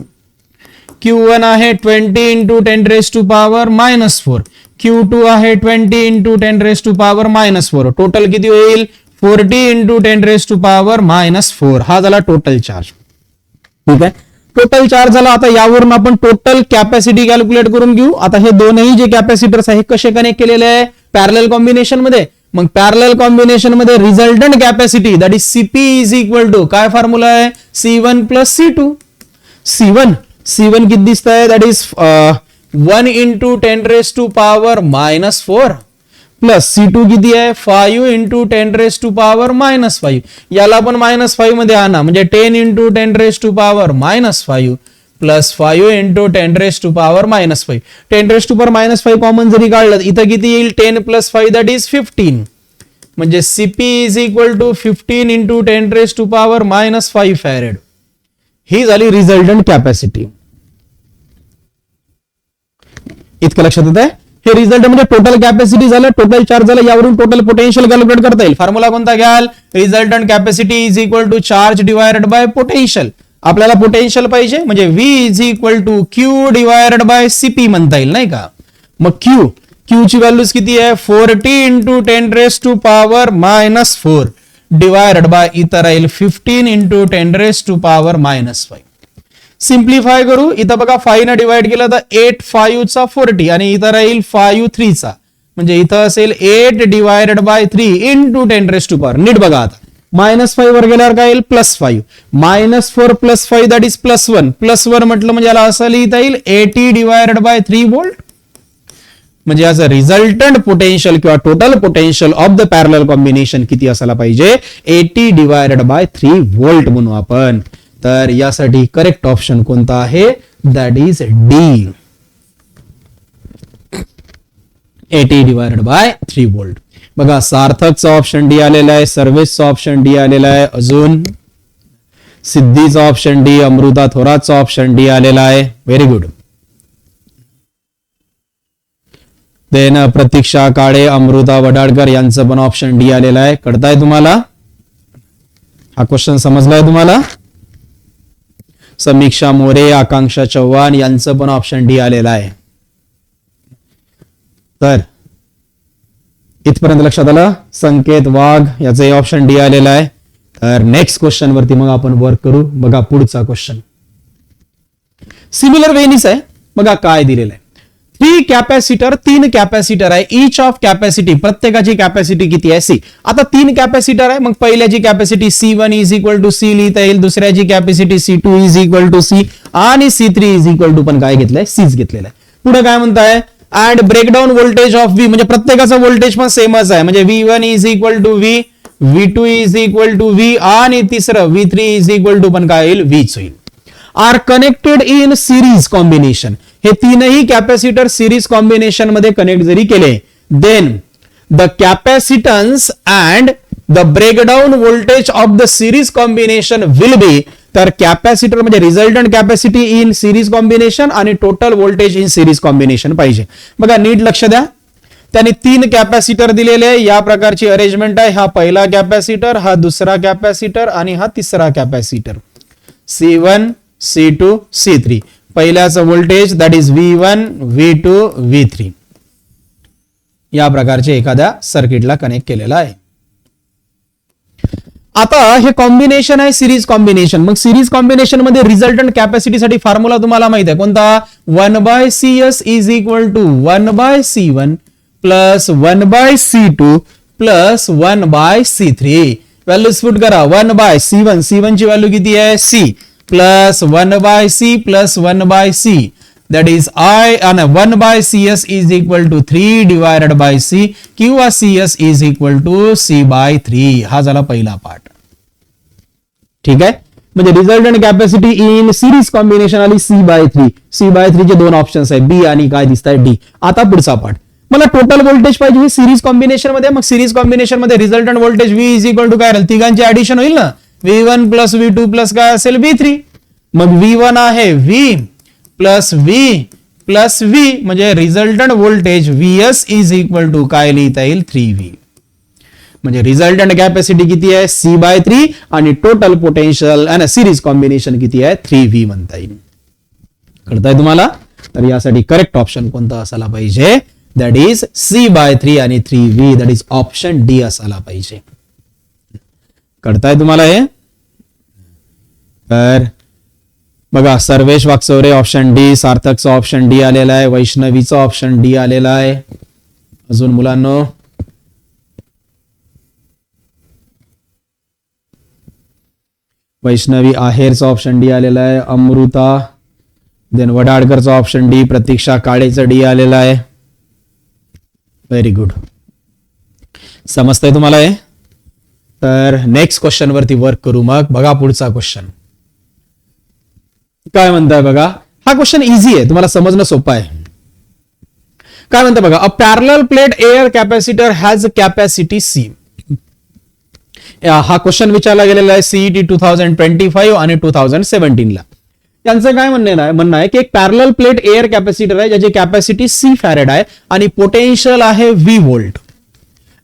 Q1 आहे 20 इंटू 10⁻⁻4. Q2 आहे 20 इंटू 10⁻⁻4. टोटल किती होईल? 40 इंटू 10⁻⁻4. हा झाला टोटल चार्ज. ठीक आहे. टोटल चार्ज झाला. आता यावरून आपण टोटल कॅपॅसिटी कॅल्क्युलेट करून घेऊ. आता हे दोनही जे कॅपॅसिटर्स आहे कसे कनेक्ट केलेले आहे? पॅरलल कॉम्बिनेशन मध्ये. मग पॅरलल कॉम्बिनेशन मध्ये resultant capacity that is CP is equal to काय फॉर्म्युला आहे? C1 plus C2. C1 किती दिसत आहे? That is 1 into 10⁻⁻⁴ plus C2 किती आहे 5 इंटू 10⁻⁻⁵. याला पण -5 मध्ये आणा म्हणजे 10 इंटू 10⁻⁻5 प्लस 5 इंटू 10⁻⁻5. 10⁻⁻5 कॉमन जरी काढलं इथं किती येईल 10 प्लस 5 दॅट इज 15. म्हणजे CP is equal to 15 into 10⁻⁻5 farad. ही झाली रिझल्टंट कॅपॅसिटी. इतकं लक्षात येत आहे. हे रिझल्ट म्हणजे टोटल कॅपॅसिटी झालं, टोटल चार्ज झालं. यावरून टोटल पोटेन्शियल कॅल्क्युलेट करता येईल. फॉर्म्युला कोणता घ्याल resultant capacity is equal to charge divided by potential. आपल्याला पोटेन्शियल पाहिजे म्हणजे V is equal to Q divided by CP म्हणता येईल नाही का. मग Q ची व्हॅल्यूज किती आहे 40 इंटू 10⁻⁻4 डिवायडेड बाय इथं राहील 15 इंटू 10⁻⁻5. सिम्प्लिफाय करू. इथं बघा 5 ने डिवाइड केलं तर 8 5 चा 40 आणि इथं राहील 5 3 चा म्हणजे इथं असेल 8 डिवायडेड बाय 3 इंटू 10⁻. नीट बघा आता -5 वर गेल्यावर काय येईल +5 -4 + 5 दॅट इज +1 +1 म्हटलं म्हणजे याला असं लिहिता येईल 80 डिवायडेड बाय 3 व्होल्ट. म्हणजे याचं रिझल्टंट पोटेन्शियल किंवा total potential of the parallel combination किती असायला पाहिजे 80 डिवायडेड बाय 3 व्होल्ट म्हणू आपण. तर यासाठी करेक्ट ऑप्शन कोणता आहे that is D 80 divided by 3 volt. बघा सार्थकचा ऑप्शन डी आलेला आहे, सर्वेशचा ऑप्शन डी आलेला आहे, अजून सिद्धीचा ऑप्शन डी, अमृता थोरातचा ऑप्शन डी आलेला आहे. Very good. Then Pratiksha Kale, Amruta Vadalkar यांचं पण ऑप्शन डी आलेला आहे. कळताय तुम्हाला हा क्वेश्चन समजलाय तुम्हाला. समीक्षा मोरे, आकांक्षा चव्हाण यांचं पण ऑप्शन डी आलेला आहे. तर इथपर्यंत लक्षात आलं. संकेत वाघ याचं ऑप्शन डी आलेला आहे. तर नेक्स्ट क्वेश्चन वरती मग आपण वर्क करू. बघा पुढचा क्वेश्चन सिमिलर वेनीच आहे. बघा काय दिलेलं आहे 3 कॅपॅसिटर आहे. इच ऑफ कॅपॅसिटी प्रत्येकाची कॅपॅसिटी किती आहे C. आता 3 कॅपॅसिटर आहे मग पहिल्याची capacity C1 is equal to C लिहिता येईल, दुसऱ्याची capacity C2 is equal to C आणि C3 इज इक्वल टू पण काय घेतलंय Cच घेतलेलं आहे. पुढे काय म्हणताय and breakdown voltage of V म्हणजे प्रत्येकाचा व्होल्टेज पण सेमच आहे म्हणजे V1 is equal to V, V2 is equal to V आणि तिसरं V3 इज इक्वल टू पण काय येईल Vच होईल. Are connected in series combination. हे तीनही कॅपॅसिटर सिरीज कॉम्बिनेशन मध्ये कनेक्ट जरी केले then the capacitance and the breakdown voltage of the series combination will be. तर कॅपॅसिटर म्हणजे resultant capacity in series combination आणि total voltage in series combination पाहिजे. बघा नीट लक्ष द्या. त्यांनी 3 कॅपॅसिटर दिलेले आहे. या प्रकारची अरेंजमेंट आहे. हा पहिला कॅपॅसिटर, हा दुसरा कॅपॅसिटर आणि हा तिसरा कॅपॅसिटर C1 C2 C3. पहिल्याचं voltage that is V1 V2 V3 या प्रकारचे एखाद्या सर्किटला कनेक्ट केलेला आहे. आता हे कॉम्बिनेशन आहे सिरीज कॉम्बिनेशन. मग सिरीज कॉम्बिनेशन मध्ये रिझल्टंट कॅपॅसिटीसाठी फॉर्म्युला तुम्हाला माहित आहे कोणता 1/CS is equal to 1/C1 plus 1/C2 plus 1/C3. Values put करा 1/C1 C1 ची व्हॅल्यू किती आहे C plus 1/C plus 1/C that is I and 1/CS is equal to 3 divided by C किंवा CS is equal to C/3. हा झाला पहिला part. ठीक आहे म्हणजे resultant capacity in series combination आली C/3. C/3 चे दोन ऑप्शन्स आहे B आणि काय दिसत आहे D. आता पुढचा पार्ट मला टोटल व्होल्टेज पाहिजे हे सिरीज कॉम्बिनेशन मध्ये. मग सिरीज कॉम्बिनेशन मध्ये resultant voltage V is equal to काय राहील तिघांचे ऍडिशन होईल ना V1 प्लस V2 प्लस काय असेल V3. मग V1 आहे V plus V plus V म्हणजे resultant voltage VS is equal to काय लिहिता येईल 3V. म्हणजे रिझल्टंट कॅपॅसिटी किती आहे C/3 आणि टोटल पोटेन्शियल आणि सिरीज कॉम्बिनेशन किती आहे 3V म्हणता येईल. कळतंय तुम्हाला. तर यासाठी करेक्ट ऑप्शन कोणता असायला पाहिजे दॅट इज C/3 आणि 3V that is option D असायला पाहिजे. कळताय तुम्हाला हे. तर बघा सर्वेश वागचौरे ऑप्शन डी, सार्थकचा ऑप्शन डी आलेला आहे, वैष्णवीचा ऑप्शन डी आलेला आहे. अजून मुलांनो वैष्णवी आहेरचा ऑप्शन डी आलेला आहे, अमृता देन वडाळकरचा ऑप्शन डी, प्रतीक्षा काळेचं डी आलेला आहे. Very good. समजतंय तुम्हाला हे? तर नेक्स्ट क्वेश्चन वरती वर्क करू. मग बघा पुढचा क्वेश्चन काय म्हणताय बघा. हा क्वेश्चन इझी आहे, तुम्हाला समजणं सोपं आहे. काय म्हणतं बघा, a parallel plate air capacitor has capacity C. हा क्वेश्चन विचारला गेलेला आहे सीईटी 2025 आणि 2017 ला. त्यांचं काय म्हणणं आहे की एक पॅरलल प्लेट एअर कॅपॅसिटर आहे ज्याची कॅपॅसिटी सी फॅरेड आहे आणि पोटेन्शियल आहे V volt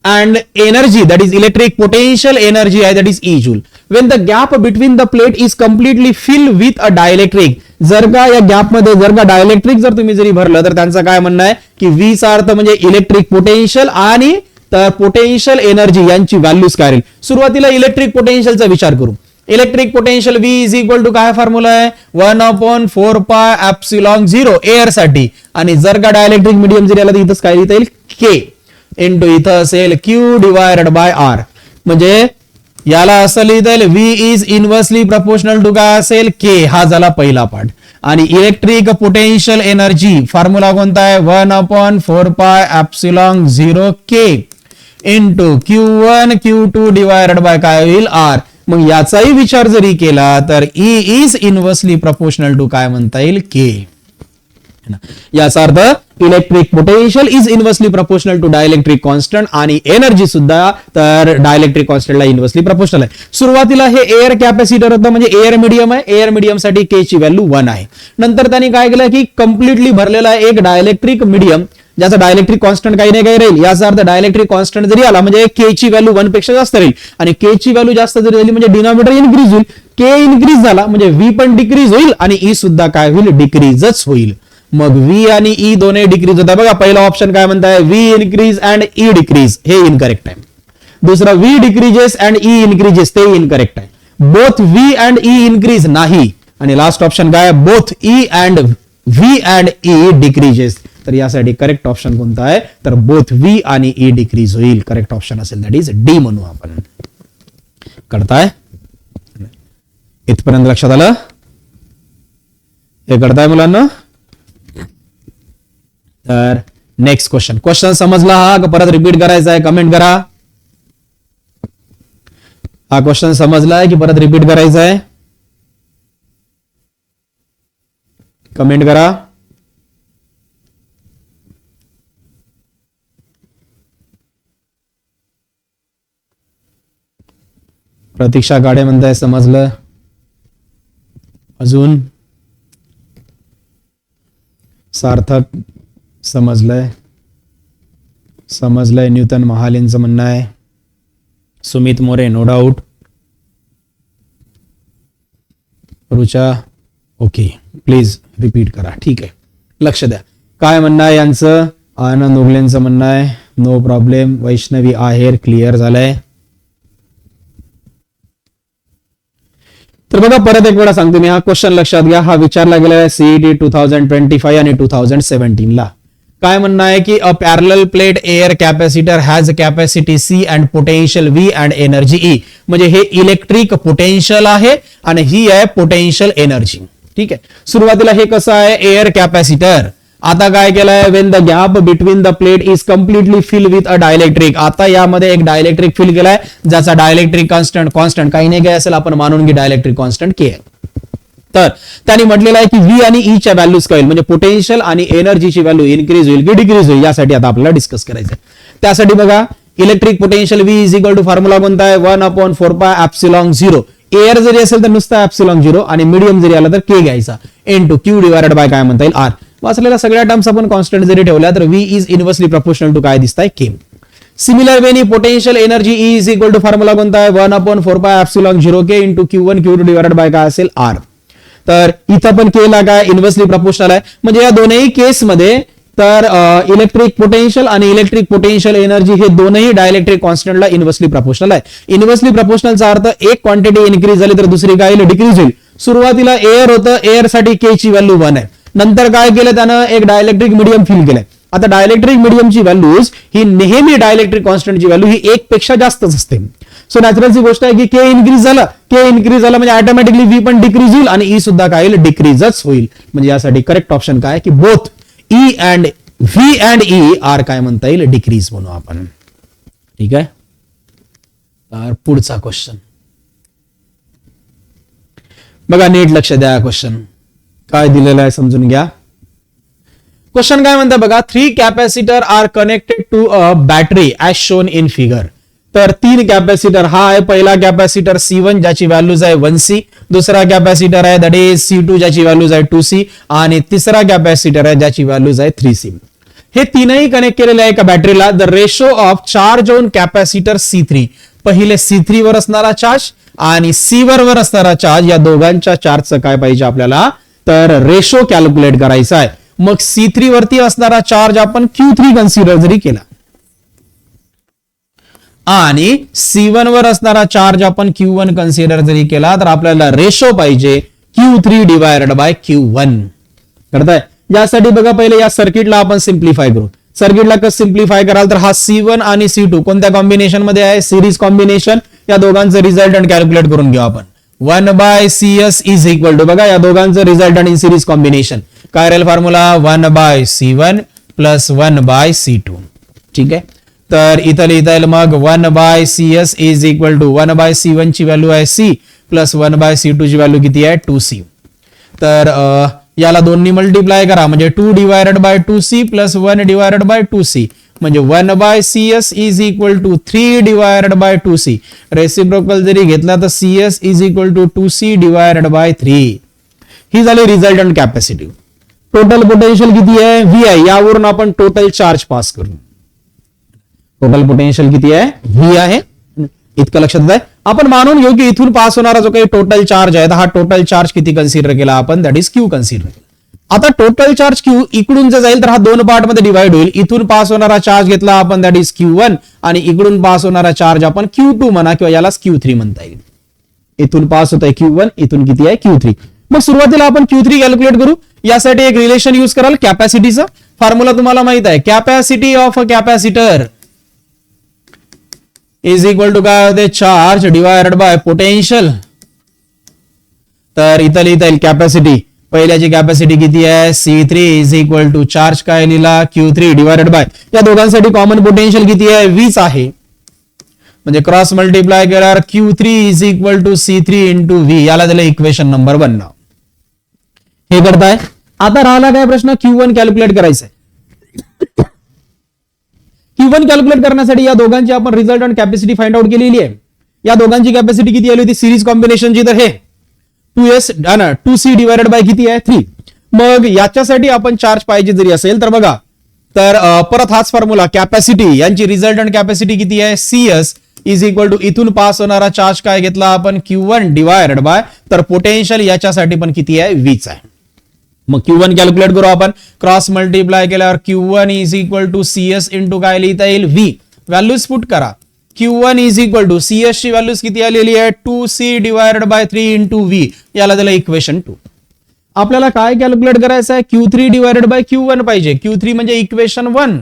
and energy, that is electric potential energy, that is E joule. When the gap between the plate is completely filled with a dielectric, जर का या gap मध्ये जर का डायलेक्ट्रिक जर तुम्ही जरी भरलं तर त्यांचं काय म्हणणं आहे की V चा अर्थ म्हणजे इलेक्ट्रिक पोटेन्शियल आणि तर पोटेन्शियल एनर्जी यांची व्हॅल्यूज काय राहील. सुरुवातीला इलेक्ट्रिक पोटेन्शियलचा विचार करू. Electric potential V is equal to काय फॉर्म्युला आहे 1/4πε0 एअर साठी. आणि जर का डायलेक्ट्रिक मीडियम जरी आला तर इथंच काय लिहिता येईल K इंटू इथं असेल Q डिवायडेड बाय R. म्हणजे याला असं लिहिता येईल V इज इनव्हर्सली प्रपोर्शनल टू काय असेल K. हा झाला पहिला पार्ट. आणि इलेक्ट्रिक पोटेन्शियल एनर्जी फॉर्म्युला कोणता आहे 1/4πε0 K into Q1 Q2 divided by काय होईल R. मग याचाही विचार जरी केला तर E इज इनव्हर्सली प्रपोर्शनल टू काय म्हणता येईल K. याचा अर्थ electric potential is inversely proportional to dielectric constant आणि एनर्जी सुद्धा तर डायलेक्ट्रिक कॉन्स्टंटला इनव्हर्सली प्रपोर्शनल आहे. सुरुवातीला हे एअर कॅपॅसिटर होतं म्हणजे एअर मीडियम आहे. एअर मीडियम साठी K ची व्हॅल्यू 1 आहे. नंतर त्यांनी काय केलं की कम्प्लिटली भरलेला एक डायलेक्ट्रिक मीडियम ज्याचा डायलेक्ट्रिक कॉन्स्टंट काही नाही काही राहील. याचा अर्थ डायलेक्ट्रिक कॉन्स्टंट जरी आला म्हणजे K ची व्हॅल्यू 1 पेक्षा जास्त राहील आणि K ची व्हॅल्यू जास्त जरी झाली म्हणजे डिनॉमिनेटर इन्क्रीज होईल. K इन्क्रीज झाला म्हणजे V पण डिक्रीज होईल आणि E सुद्धा काय होईल डिक्रीजच होईल. मग V आणि E दोन्ही डिक्रीज होता. बघा पहिला ऑप्शन काय म्हणताय V increase and E decrease, हे इनकरेक्ट आहे. दुसरा V decreases and E increases, ते इनकरेक्ट आहे. Both V and E increase नाही. आणि लास्ट ऑप्शन काय both E and V and E decreases. तर यासाठी करेक्ट ऑप्शन कोणता आहे तर बोथ V आणि E डिक्रीज होईल. करेक्ट ऑप्शन असेल दॅट इज डी म्हणू आपण. करताय इथपर्यंत लक्षात आलं? हे करताय मुलांना? तर नेक्स्ट क्वेश्चन समजला हा का परत रिपीट करायचा आहे? कमेंट करा. हा क्वेश्चन समजला आहे की परत रिपीट करायचा आहे? कमेंट करा. प्रतीक्षा गाडे म्हणताय समजलं. अजून सार्थक समजलंय. न्यूटन महालेंचं म्हणणं आहे. Sumit More no doubt. Rucha okay please repeat करा. ठीक आहे लक्ष द्या. काय म्हणणं आहे यांचं? आनंद उगलेंचं म्हणणं आहे नो प्रॉब्लेम. वैष्णवी आहेर क्लिअर झालंय. तर बघा परत एक वेळा सांगतो मी. हा क्वेश्चन लक्षात घ्या. हा विचारला गेला आहे सीईटी 2025 आणि 2017 ला. काय म्हणणं आहे की a parallel plate air capacitor has capacity C and potential V and energy E. म्हणजे हे इलेक्ट्रिक पोटेन्शियल आहे आणि ही आहे पोटेन्शियल एनर्जी. ठीक आहे. सुरुवातीला हे कसं आहे एअर कॅपॅसिटर. आता काय केलंय when the gap between the plate is completely fill with a dielectric. आता यामध्ये एक डायलेक्ट्रिक फिल केलाय ज्याचा डायलेक्ट्रिक कॉन्स्टंट काही नाही काय असेल आपण मानून की डायलेक्ट्रिक कॉन्स्टंट के आहे. तर त्यांनी म्हटलेलं आहे की व्ही आणि ई च्या व्हॅल्यूज कळेल म्हणजे पोटेन्शियल आणि एनर्जीची व्हॅल्यू इन्क्रीज होईल की डिक्रीज होईल यासाठी आता आपल्याला डिस्कस करायचं. त्यासाठी बघा electric potential V is equal to formula कोणता आहे 1/4πε0. एअर जरी असेल तर नुसता एप्सिलॉन 0 आणि मीडियम जरी आला तर के घ्यायचा इंटू क्यू डिवायडेड बाय काय म्हणता येईल आर. वाचलेल्या सगळ्या टर्म्स आपण कॉन्स्टंट जरी ठेवल्या तर V is inversely proportional to काय दिसताय K. Similarly potential energy E is equal to formula कोणता आहे 1/4πε0 के into Q1 Q2 divided by काय असेल आर. तर इथं पण केला काय इनव्हर्सली प्रपोर्शनल आहे म्हणजे या दोनही केसमध्ये तर इलेक्ट्रिक पोटेन्शियल आणि इलेक्ट्रिक पोटेन्शियल एनर्जी हे दोनही डायलेक्ट्रिक कॉन्स्टंटला इनव्हर्सली प्रपोर्शनल आहे. इनव्हर्सली प्रपोर्शनलचा अर्थ एक क्वांटिटी इन्क्रीज झाली तर दुसरी काय डिक्रीज होईल. सुरुवातीला एअर होतं एअर साठी के ची व्हॅल्यू 1 आहे. नंतर काय केलं त्यानं एक डायलेक्ट्रिक मीडियम फिल केलंय. आता डायलेक्ट्रिक मीडियमची व्हॅल्यूज ही नेहमी डायलेक्ट्रिक कॉन्स्टंटची व्हॅल्यू ही 1 पेक्षा जास्तच असते. सो नॅचरलची गोष्ट आहे की के इन्क्रीज झालं म्हणजे ऑटोमॅटिकली व्ही पण डिक्रीज होईल आणि ई सुद्धा काय होईल, डिक्रीजच होईल. म्हणजे यासाठी करेक्ट ऑप्शन काय की both E and V and E are काय म्हणता येईल, डिक्रीज म्हणू आपण. ठीक आहे. तर पुढचा क्वेश्चन बघा, नीट लक्ष द्या. क्वेश्चन काय दिलेला आहे समजून घ्या. क्वेश्चन काय म्हणता बघा, 3 capacitor are connected to a battery as shown in figure. तर 3 कॅपॅसिटर, हा आहे पहिला कॅपॅसिटर C1 ज्याची व्हॅल्यूज आहे 1C, दुसरा कॅपॅसिटर आहे दॅट इज C2 ज्याची व्हॅल्यूज आहे 2C आणि तिसरा कॅपॅसिटर आहे ज्याची व्हॅल्यूज आहे 3C. हे तीनही कनेक्ट केलेले आहे एका बॅटरीला. The ratio of charge on capacitor C3, पहिले C3 वर असणारा चार्ज आणि C1 वर असणारा चार्ज, या दोघांच्या चार्जचं काय पाहिजे आपल्याला, तर रेशो कॅल्क्युलेट करायचा आहे. मग C3 वरती असणारा चार्ज आपण Q3 कन्सिडर जरी केला आणि C1 वर असणारा चार्ज आपण Q1 कन्सिडर जरी केला तर आपल्याला रेशो पाहिजे Q3 डिवायडेड बाय Q1. करताय. यासाठी बघा पहिले या सर्किटला आपण सिम्प्लिफाय करू. सर्किटला कसं सिम्प्लिफाय कराल तर हा C1 आणि C2 कोणत्या कॉम्बिनेशन मध्ये आहे, सिरीज कॉम्बिनेशन. या दोघांचं रिझल्टंट कॅल्क्युलेट करून घेऊ आपण. 1/CS इज इक्वल टू, बघा या दोघांचं रिझल्टंट इन सिरीज कॉम्बिनेशन काय राहील फॉर्म्युला, 1/C1 प्लस 1/C2. ठीक आहे. तर इथं लिहिता येईल मग 1/CS is equal to 1/C1 ची व्हॅल्यू आहे C प्लस 1/C2 ची व्हॅल्यू किती आहे 2C. तर याला दोन्ही मल्टिप्लाय करा म्हणजे 2 divided by 2C plus 1 divided by 2C म्हणजे 1/CS is equal to 3 divided by 2C. Reciprocal जरी घेतला तर CS is equal to 2C divided by 3. ही झाली रिझल्टंट कॅपॅसिटी. टोटल पोटेन्शियल किती आहे, VI. यावरून आपण टोटल चार्ज पास करू. टोटल पोटेन्शियल किती आहे, V आहे. इतकं लक्षात आहे. आपण मानून घेऊ की इथून पास होणारा जो काही टोटल चार्ज आहे, हा टोटल चार्ज किती कन्सिडर केला आपण, दॅट इज Q कन्सिडर. आता टोटल चार्ज Q इकडून जर जाईल तर हा 2 पार्ट मध्ये डिवाइड होईल. इथून पास होणारा चार्ज घेतला आपण दॅट इज Q1 आणि इकडून पास होणारा चार्ज आपण Q2 म्हणा किंवा यालाच Q3 म्हणता येईल. इथून पास होत आहे Q1, इथून किती आहे Q3. मग सुरुवातीला आपण Q3 कॅल्क्युलेट करू. यासाठी एक रिलेशन यूज कराल कॅपॅसिटीचा. फॉर्म्युला तुम्हाला माहित आहे, capacity of a capacitor is equal to काय होते, चार्ज डिवायडेड बाय पोटेन्शियल. तर इथं लिहिता येईल कॅपॅसिटी, पहिल्याची कॅपॅसिटी किती आहे C3 is equal to charge काय लिहिला Q3 डिवायडेड बाय, या दोघांसाठी कॉमन पोटेन्शियल किती आहे 20 आहे. म्हणजे क्रॉस मल्टिप्लाय केल्यावर Q3 is equal to C3 into V. याला दिलं इक्वेशन नंबर 1 नाव. हे करताय. आता राहिला काय प्रश्न, Q1 कॅल्क्युलेट करायचंय. Q1 कॅल्क्युलेट करण्यासाठी या दोघांची आपण रिझल्टंट कॅपॅसिटी फाइंड आउट केलेली आहे. या दोघांची कॅपॅसिटी किती आली होती सिरीज कॉम्बिनेशनची, तर हे 2C डिवायडेड बाय किती आहे 3. मग याच्यासाठी आपण चार्ज पाहिजे जरी असेल तर बघा, तर परत हाच फॉर्म्युला, कॅपॅसिटी यांची रिझल्टंट कॅपॅसिटी किती आहे CS इज इक्वल टू इथून पास होणारा चार्ज काय घेतला आपण Q1 डिवायडेड बाय, तर पोटेन्शियल याच्यासाठी पण किती आहे 20 आहे. मग Q1 कॅल्क्युलेट करू आपण. क्रॉस मल्टिप्लाय केल्यावर Q1 is equal to CS into काय लिहिता येईल V. व्हॅल्यूज पुट करा. Q1 is equal to CS ची व्हॅल्यूज किती आलेली आहे 2C divided by 3 into V. याला दिलं इक्वेशन 2. आपल्याला काय कॅल्क्युलेट करायचं आहे, Q3 डिवायडेड बाय Q1 पाहिजे. Q3 म्हणजे equation 1.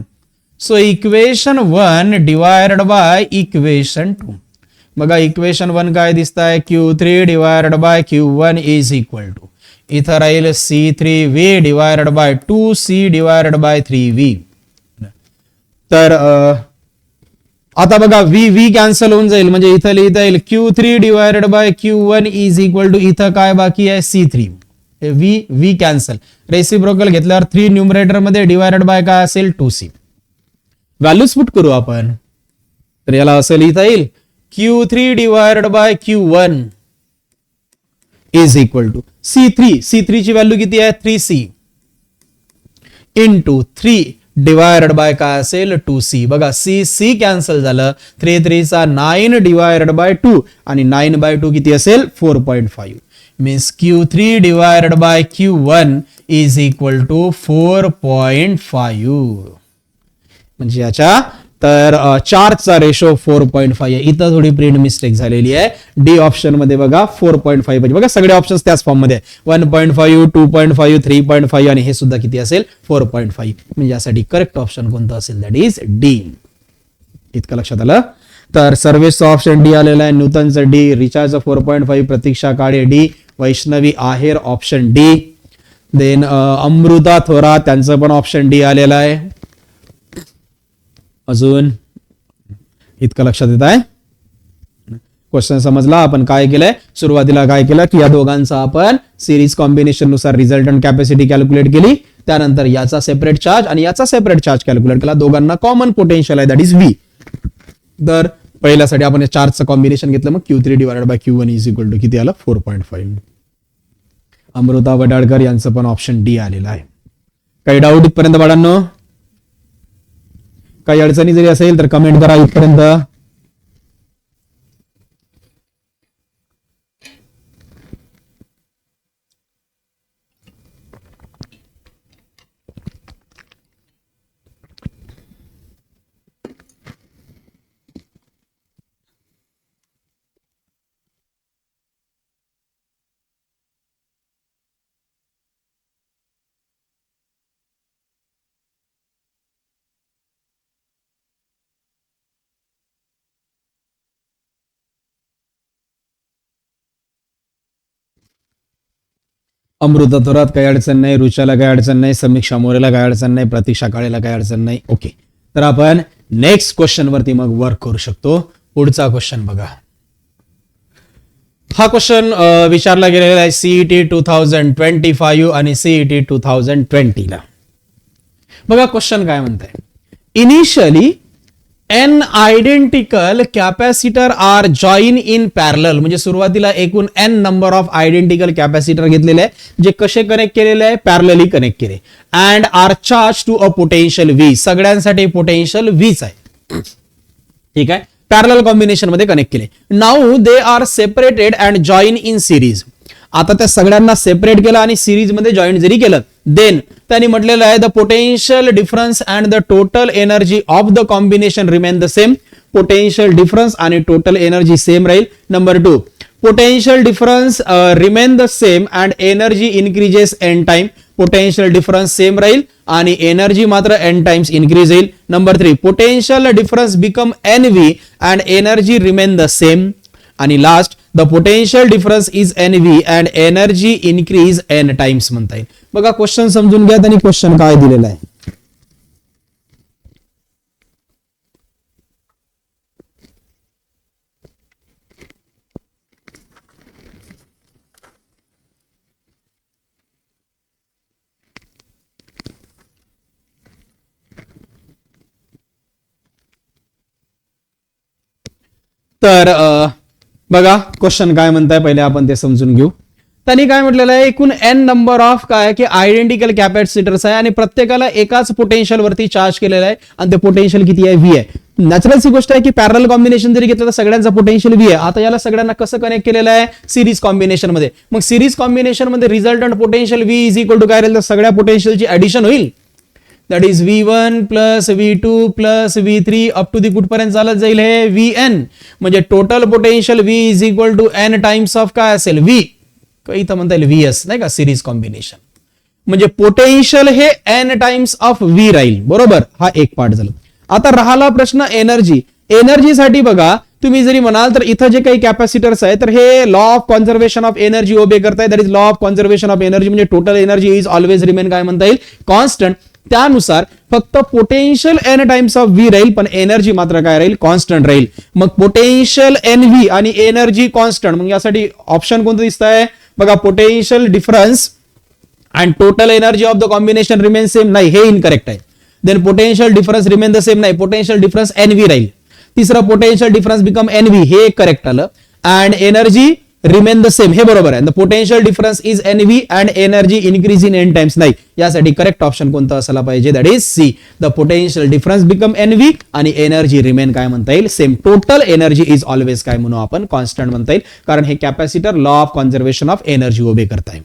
So equation 1 divided by equation 2. बघा इक्वेशन 1 काय दिसत आहे, Q3 divided by Q1 is equal to, इथं राहील C3V divided by 2C divided bye 3V. तर आता बघा V कॅन्सल होऊन जाईल म्हणजे इथं लिहिता येईल Q3 divided by Q1 is equal to, इथं काय बाकी आहे C3. V कॅन्सल, रेसिप्रोकल घेतल्यावर 3 न्यूमरेटर मध्ये डिवायडेड बाय काय असेल 2C. व्हॅल्यूज पुट करू आपण. तर याला असं लिहिता येईल Q3 divided by Q1 is equal to C3 ची व्हॅल्यू किती आहे 3C इंटू 3 डिवायडेड बाय काय असेल 2C. बघा C कॅन्सल झालं, 3 3 चा 9 डिवायडेड बाय 2 आणि 9 बाय 2 किती असेल 4.5. Means Q3 divided by Q1 is equal to 4.5. म्हणजे याच्या तर चार्जचा रेशो 4.5 आहे. इथं थोडी प्रिंट मिस्टेक झालेली आहे. डी ऑप्शन मध्ये बघा 4.5 पाहिजे. बघा सगळे ऑप्शन त्याच फॉर्म मध्ये 1.5 2.5 3.5 आणि हे सुद्धा किती असेल 4.5. म्हणजे यासाठी करेक्ट ऑप्शन कोणतं असेल दॅट इज डी. इतकं लक्षात आलं. तर सर्व्हिसचा ऑप्शन डी आलेला आहे, नूतनचं डी, रिचार्ज 4.5, Pratiksha Kale D, Vaishnavi Aher option D, then Amruta Thorat त्यांचं पण ऑप्शन डी आलेलं आहे. अजून इतकं लक्षात येत आहे. क्वेश्चन समजला. आपण काय केलंय, सुरुवातीला काय केलं की या दोघांचा आपण सिरीज कॉम्बिनेशन नुसार रिझल्टंट कॅपॅसिटी कॅल्क्युलेट केली, त्यानंतर याचा सेपरेट चार्ज आणि याचा सेपरेट चार्ज कॅल्क्युलेट केला. दोघांना कॉमन पोटेन्शियल आहे, दॅट इज व्ही. तर पहिल्यासाठी आपण चार्जचं कॉम्बिनेशन घेतलं, मग Q3 divided by Q1 is equal to किती आलं, 4.5. अमृता वडाळकर यांचं पण ऑप्शन डी आलेलं आहे. काही डाऊट इथपर्यंत बाळांनो? काही अडचणी जरी असेल तर कमेंट करा इथपर्यंत. अमृता थोरात काही अडचण नाही, रुचाला काही अडचण नाही, समीक्षा मोरेला काही अडचण नाही, प्रतीक्षा काळेला काही अडचण नाही. ओके, तर आपण नेक्स्ट क्वेश्चन वरती मग वर्क करू शकतो. पुढचा क्वेश्चन बघा. हा क्वेश्चन विचारला गेलेला आहे सीईटी 2025 आणि सीईटी 2020 ला. बघा क्वेश्चन काय म्हणताय. Initially n identical capacitor are join in parallel, म्हणजे सुरुवातीला एकूण n number of identical capacitor घेतलेले आहे, जे कसे कनेक्ट केलेले आहे, पॅरलली कनेक्ट केले, and are charge to a potential V, सगळ्यांसाठी पोटेन्शियल व्हीच आहे. ठीक आहे, पॅरलल कॉम्बिनेशन मध्ये कनेक्ट केले. Now they are separated and join in series. आता त्या सगळ्यांना सेपरेट केलं आणि सिरीज मध्ये जॉईन जरी केलं, देन त्यांनी म्हटलेलं आहे the potential difference and the total energy of the combination remain the same. Potential difference आणि टोटल एनर्जी सेम राहील. Number 2, potential difference remain the same and energy increases N time. Potential difference same राहील आणि energy मात्र N times increase होईल. Number 3, potential difference become N V and energy remain the same. आणि last, the potential difference is N V and energy increase N times म्हणता येईल. बघा question समजून घ्या आणि क्वेश्चन काय दिलेला आहे. तर बघा क्वेश्चन काय म्हणताय, पहिले आपण ते समजून घेऊ. त्यांनी काय म्हटलेलं आहे, एकूण n नंबर ऑफ काय की आयडेंटिकल कॅपॅसिटर्स आहे आणि प्रत्येकाला एकाच पोटेन्शियल वरती चार्ज केलेला आहे आणि ते पोटेन्शियल किती आहे, व्ही आहे. नॅचरलची गोष्ट आहे की पॅरलल कॉम्बिनेशन जरी घेतलं तर सगळ्यांचा पोटेन्शियल व्ही आहे. आता याला सगळ्यांना कसं कनेक्ट केलेलं आहे, सिरीज कॉम्बिनेशन मध्ये. मग सिरीज कॉम्बिनेशन मध्ये resultant potential V is equal to काय राहील, तर सगळ्या पोटेन्शियलची ऍडिशन होईल. That is V1 plus V2 plus V3 up to the कुठपर्यंत चालत जाईल हे Vn. म्हणजे total potential V is equal to n times of काय असेल, V. इथं म्हणता येईल VS नाही का, सिरीज कॉम्बिनेशन. म्हणजे पोटेन्शियल हे n टाइम्स ऑफ V राहील. बरोबर, हा एक पार्ट झाला. आता राहिला प्रश्न एनर्जी. एनर्जीसाठी बघा, तुम्ही जरी म्हणाल तर इथं जे काही कॅपॅसिटर्स आहे तर हे law of conservation of energy obey करताय. That is law of conservation of energy, म्हणजे total energy is always remain काय म्हणता येईल, कॉन्स्टंट. त्यानुसार फक्त potential n times of V राहील, पण एनर्जी मात्र काय राहील, कॉन्स्टंट राहील. मग पोटेन्शियल NV आणि एनर्जी कॉन्स्टंट, मग यासाठी ऑप्शन कोणतं दिसत आहे बघा, potential difference and total energy of the combination remain same, नाही हे इनकरेक्ट आहे. Then potential difference remain the same, नाही पोटेन्शियल डिफरन्स NV राहील. तिसरं पोटेन्शियल डिफरन्स बिकम NV, हे करेक्ट आलं. And energy remain the same, हे बरोबर आहे. The potential difference is NV and energy increase in n times, नाही. यासाठी करेक्ट ऑप्शन कोणतं असायला पाहिजे, that is C. The potential difference become NV आणि एनर्जी रिमेन काय म्हणता येईल, same. Total energy is always काय म्हणू आपण, कॉन्स्टंट म्हणता येईल, कारण हे capacitor law of conservation of energy obey करताय.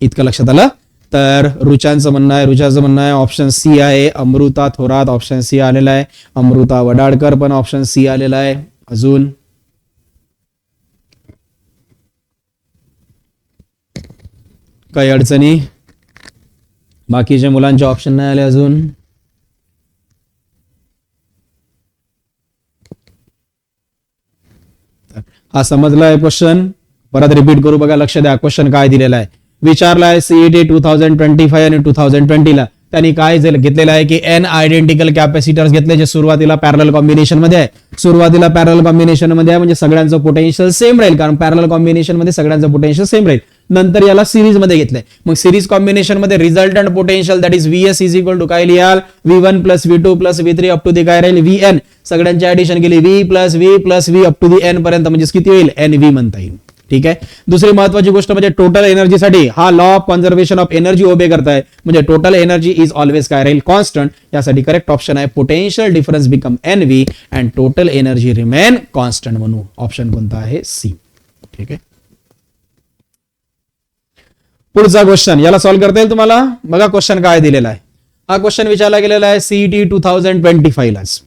इतकं लक्षात आलं. तर रुचाचं म्हणणं आहे ऑप्शन C आहे. अमृता थोरात ऑप्शन C आलेला आहे. अमृता वडाळकर पण ऑप्शन C आलेला आहे. अजून काही अडचणी, बाकीच्या मुलांचे ऑप्शन नाही आले अजून. हा समजलाय क्वेश्चन. परत रिपीट करू बघा, लक्ष द्या. क्वेश्चन काय दिलेला आहे, विचारलाय सीईटी 2025 आणि 2020 ला. त्यांनी काय घेतलेलं आहे की एन आयडेंटिकल कॅपॅसिटर्स घेतले, जे सुरुवातीला पॅरलल कॉम्बिनेशन मध्ये आहे. सुरुवातीला पॅरलल कॉम्बिनेशन मध्ये आहे म्हणजे सगळ्यांचं पोटेन्शियल सेम राहील, कारण पॅरलल कॉम्बिनेशन मध्ये सगळ्यांचं पोटेन्शियल सेम राहील. नंतर याला सिरीज मध्ये घेतलंय. मग सिरीज कॉम्बिनेशन मध्ये resultant potential that is VS is equal to काय लिहाल, V1 plus V2 plus V3 up to the काय राहील VN. सगळ्यांची ऍडिशन केली V plus V up to the N पर्यंत, म्हणजे किती होईल NV म्हणता येईल. ठीक आहे. दुसरी महत्वाची गोष्ट म्हणजे टोटल एनर्जीसाठी हा law of conservation of energy obey करताय, म्हणजे टोटल एनर्जी इज ऑलवेज काय राहील, कॉन्स्टंट. यासाठी करेक्ट ऑप्शन आहे potential difference become NV and total energy remain constant म्हणून. ऑप्शन कोणता आहे, सी. ठीक आहे. पुढचा क्वेश्चन याला सॉल्व्ह करता येईल तुम्हाला. बघा क्वेश्चन काय दिलेला आहे. हा क्वेश्चन विचारला गेलेला आहे सीईटी 2025 लाच.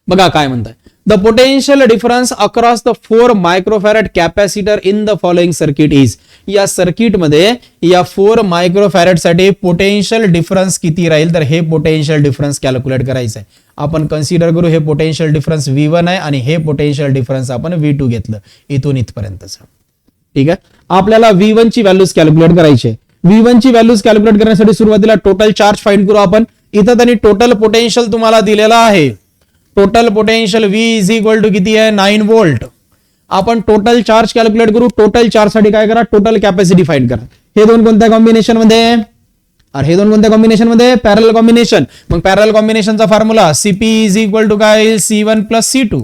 बघा काय म्हणताय, the potential difference across the 4 microfarad capacitor in the following circuit is. या सर्किट मध्ये या 4 मायक्रोफॅरेड साठी पोटेन्शियल डिफरन्स किती राहील, तर हे पोटेन्शियल डिफरन्स कॅल्क्युलेट करायचं आहे. आपण कन्सिडर करू हे पोटेन्शियल डिफरन्स V1 आहे आणि हे पोटेन्शियल डिफरन्स आपण V2 घेतलं इथून इथपर्यंतच. ठीक आहे. आपल्याला V1 ची व्हॅल्यूज कॅल्क्युलेट करायची आहे. V1 ची व्हॅल्यूज कॅल्क्युलेट करण्यासाठी सुरुवातीला टोटल चार्ज फाइंड करू आपण. इथं त्यांनी टोटल पोटेन्शियल तुम्हाला दिलेला आहे. Total potential V is equal to किती आहे, 9 वोल्ट. आपण टोटल चार्ज कॅल्क्युलेट करू. टोटल चार्ज साठी काय करा, टोटल कॅपॅसिटी फाइंड करा. हे दोन कोणत्या कॉम्बिनेशन मध्ये, हे दोन कोणत्या कॉम्बिनेशन मध्ये, पॅरलल कॉम्बिनेशन. मग पॅरलल कॉम्बिनेशनचा formula CP is equal to काय, C1 plus C2.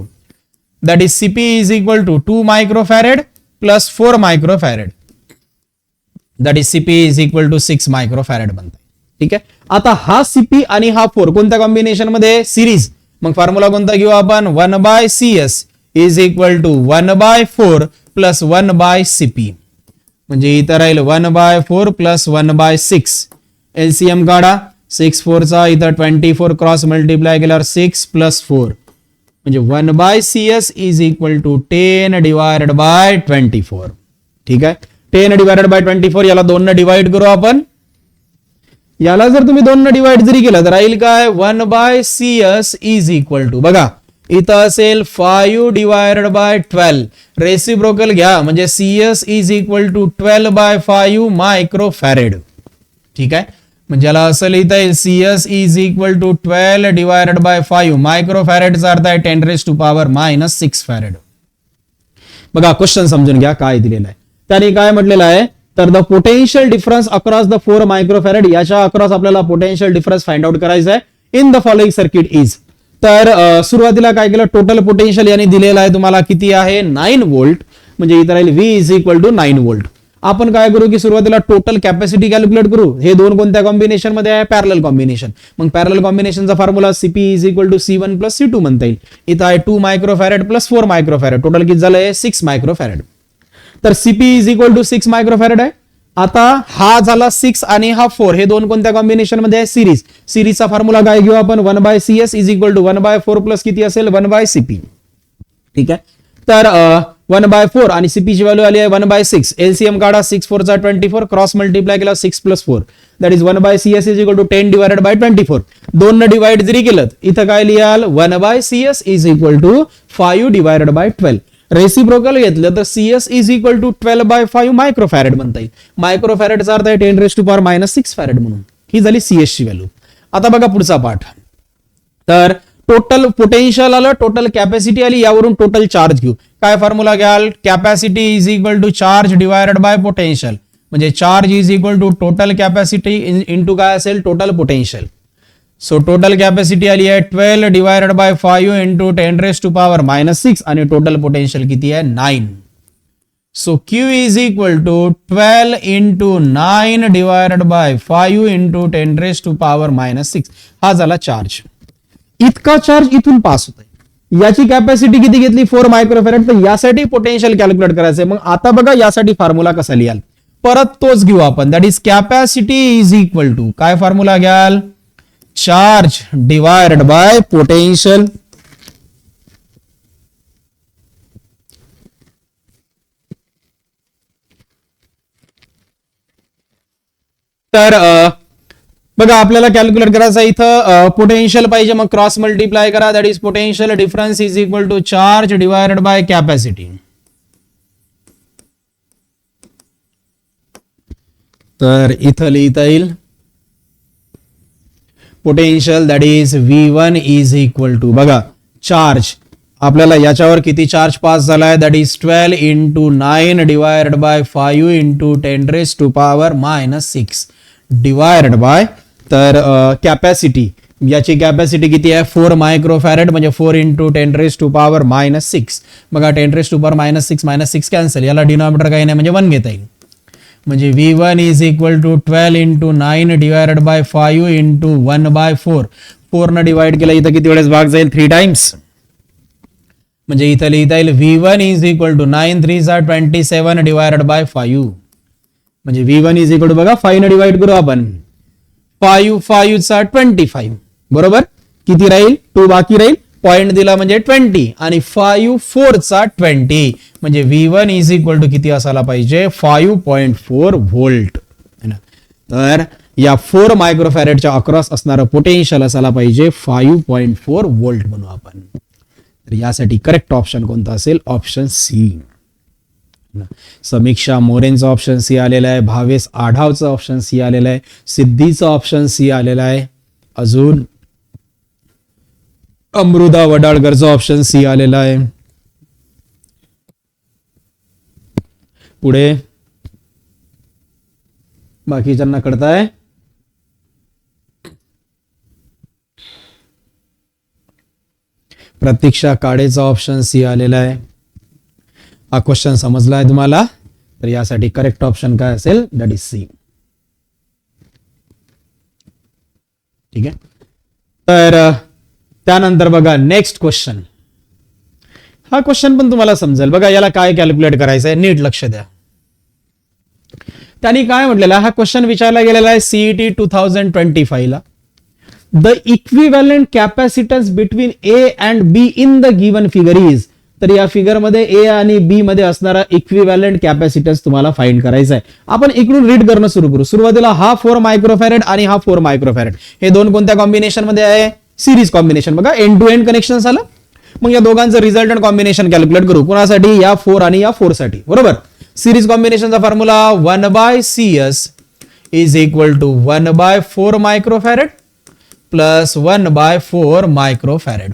That is CP is equal to 2 microfarad plus 4 microfarad. That is CP is equal to 6 microfarad बनते. ठीक आहे. आता हा CP आणि हा 4 कोणत्या कॉम्बिनेशन मध्ये, सिरीज. मग फॉर्म्युला कोणता घेऊ आपण, 1/CS is equal to 1/4 plus 1/CP. म्हणजे इथं राहील 1/4 प्लस 1/6. LCM काढा. 6 4 चा इथं 24 क्रॉस मल्टिप्लाय केल्यावर 6 प्लस 4 म्हणजे 1/CS is equal to 10 divided by 24. ठीक आहे. 10 डिवायडेड बाय 24 याला 2 ने डिवाइड करू आपण. याला जर तुम्ही 2 ने डिवाइड जरी केलं तर राहील काय, 1/CS इज इक्वल टू, बघा इथं असेल 5 डिवायडेड बाय 12. रेसिप्रोकल घ्या म्हणजे CS is equal to 12/5 microfarad. ठीक आहे. म्हणजे याला असेल इथं CS is equal to 12 divided by 5 मायक्रोफॅरेडचा अर्थ आहे 10⁻⁻6 फॅरेड. बघा क्वेश्चन समजून घ्या काय दिलेलं आहे. त्याने काय म्हटलेलं आहे, तर the potential difference across the 4 microfarad, याच्या अक्रॉस आपल्याला पोटेन्शियल डिफरन्स फाइंड आउट करायचा आहे in the following circuit is. तर सुरुवातीला काय केलं, टोटल पोटेन्शियल यांनी दिलेलं आहे तुम्हाला किती आहे, 9 वोल्ट. म्हणजे इथं राहील V is equal to 9 volt. आपण काय करू की सुरुवातीला टोटल कॅपॅसिटी कॅल्क्युलेट करू. हे दोन कोणत्या कॉम्बिनेशन मध्ये आहे, पॅरलल कॉम्बिनेशन. मग पॅरलल कॉम्बिनेशनचा formula CP is equal to C1 plus C2 म्हणता येईल. इथं आहे 2 मायक्रोफॅरेड प्लस 4 मायक्रोफॅरेड, टोटल किती झालंय 6 मायक्रोफॅरेड. तर CP is equal to 6 microfarad आहे. आता हा झाला 6 आणि हा 4, हे दोन कोणत्या कॉम्बिनेशन मध्ये आहे, सिरीज. सिरीजचा फॉर्म्युला काय घेऊ आपण, 1/CS is equal to 1/4 plus किती असेल 1/CP. ठीक आहे. तर 1/4 आणि CP ची व्हॅल्यू आली आहे 1/6. LCM काढा. 6 4 चा 24 क्रॉस मल्टिप्लाय केला 6 plus 4 that is 1/CS is equal to 10 divided by 24. 2 ने डिवाइड जरी केलं इथं काय लिहाल, 1/CS is equal to 5 divided by 12. Reciprocal घेतलं तर CS is equal to 12/5 microfarad म्हणता येईल. मायक्रोफॅरेडचा अर्थ आहे 10⁻⁻6 फॅरेड म्हणून. ही झाली CS ची व्हॅल्यू. आता बघा पुढचा पाठ. तर टोटल पोटेन्शियल आलं, टोटल कॅपॅसिटी आली, यावरून टोटल चार्ज घेऊ. काय फॉर्म्युला घ्याल, capacity is equal to charge divided by potential. म्हणजे charge is equal to total capacity into काय असेल, total potential. So total capacity आली आहे 12 डिवायडेड बाय 5 इंटू 10⁻⁻6 आणि टोटल पोटेन्शियल किती आहे 9. So Q is equal to 12 into 9 divided by 5 into 10⁻⁻6. हा झाला चार्ज. इतका चार्ज इथून पास होत आहे. याची कॅपॅसिटी किती घेतली, 4 मायक्रोफॅरेड. तर यासाठी पोटेन्शियल कॅल्क्युलेट करायचंय. मग आता बघा यासाठी फॉर्म्युला कसा लिहाल, परत तोच घेऊ आपण. That is capacity is equal to काय फॉर्म्युला घ्याल, चार्ज डिवायडेड बाय पोटेन्शियल. तर बघा आपल्याला कॅल्क्युलेट करायचं आहे इथं पोटेन्शियल पाहिजे, मग क्रॉस मल्टिप्लाय करा. That is potential difference is equal to charge divided by capacity. तर इथं लिहिता येईल potential that is V1 is equal to, बघा चार्ज आपल्याला याच्यावर किती चार्ज पास झालाय, that is 12 into 9 divided by 5 into 10 raise to power -6 divided by, तर कॅपॅसिटी, याची कॅपॅसिटी किती आहे 4 मायक्रोफॅरेड, म्हणजे 4 इंटू 10 रेज टू पॉवर -6. बघा 10 रेज टू पॉवर -6 कॅन्सल, याला डिनॉमिनेटर काही नाही म्हणजे 1 घेता येईल. म्हणजे V1 is equal to 12 into 9 divided by 5 into 1/4. 4 न डिवाइड केलं इथं किती वेळेस भाग जाईल 3 टाइम्स. म्हणजे इथं लिहिता येईल V1 is equal to 9 3 27 divided by 5. म्हणजे V1 इज इक्वल टू, बघा 5 न डिवाइड करू आपण, 5 5 25, बरोबर. किती राहील 2 बाकी राहील, पॉइंट दिला म्हणजे 20 आणि 5 4 20, म्हणजे V1 इज इक्वल टू किती असायला पाहिजे 5.4 व्होल्ट. तर या 4 मायक्रोफॅरेडच्या अक्रॉस असणारं पोटेन्शियल असायला पाहिजे 5.4 व्होल्ट म्हणू आपण. तर यासाठी करेक्ट ऑप्शन कोणता असेल, ऑप्शन सी. समीक्षा मोरेंचा ऑप्शन सी आलेला आहे, भावेश आढावचा ऑप्शन सी आलेला आहे, सिद्धीचा ऑप्शन सी आलेला आहे, अजून अमृता वडाळकरचा ऑप्शन सी आलेला आहे. पुढे बाकीच्यांना कळताय, प्रतीक्षा काळेचा ऑप्शन सी आलेला आहे. हा क्वेश्चन समजला आहे तुम्हाला, तर यासाठी करेक्ट ऑप्शन काय असेल, दॅट इज सी. ठीक आहे. तर त्यानंतर बघा नेक्स्ट क्वेश्चन, हा क्वेश्चन पण तुम्हाला समजेल. बघा याला काय कॅल्क्युलेट करायचं आहे, नीट लक्ष द्या. त्यांनी काय म्हटलेलं, हा क्वेश्चन विचारला गेलेला आहे सीईटी 2025 ला. The equivalent capacitance between A and be in the given figure is, तर या फिगर मध्ये ए आणि बी मध्ये असणारा इक्विव्हॅलंट कॅपॅसिटन्स तुम्हाला फाइंड करायचा आहे. आपण इकडून रीड करणं सुरू करू. सुरुवातीला हा 4 मायक्रोफॅरेड आणि हा 4 मायक्रोफॅरेड, हे दोन कोणत्या कॉम्बिनेशन मध्ये आहे, सिरीज कॉम्बिनेशन. बघा एंड टू एंड कनेक्शन झालं. मग या दोघांचं रिझल्टंट कॉम्बिनेशन कॅल्क्युलेट करू. कोणासाठी, या 4 आणि या 4 साठी, बरोबर. सिरीज कॉम्बिनेशनचा formula 1/CS is equal to 1/4 microfarad plus 1/4 microfarad.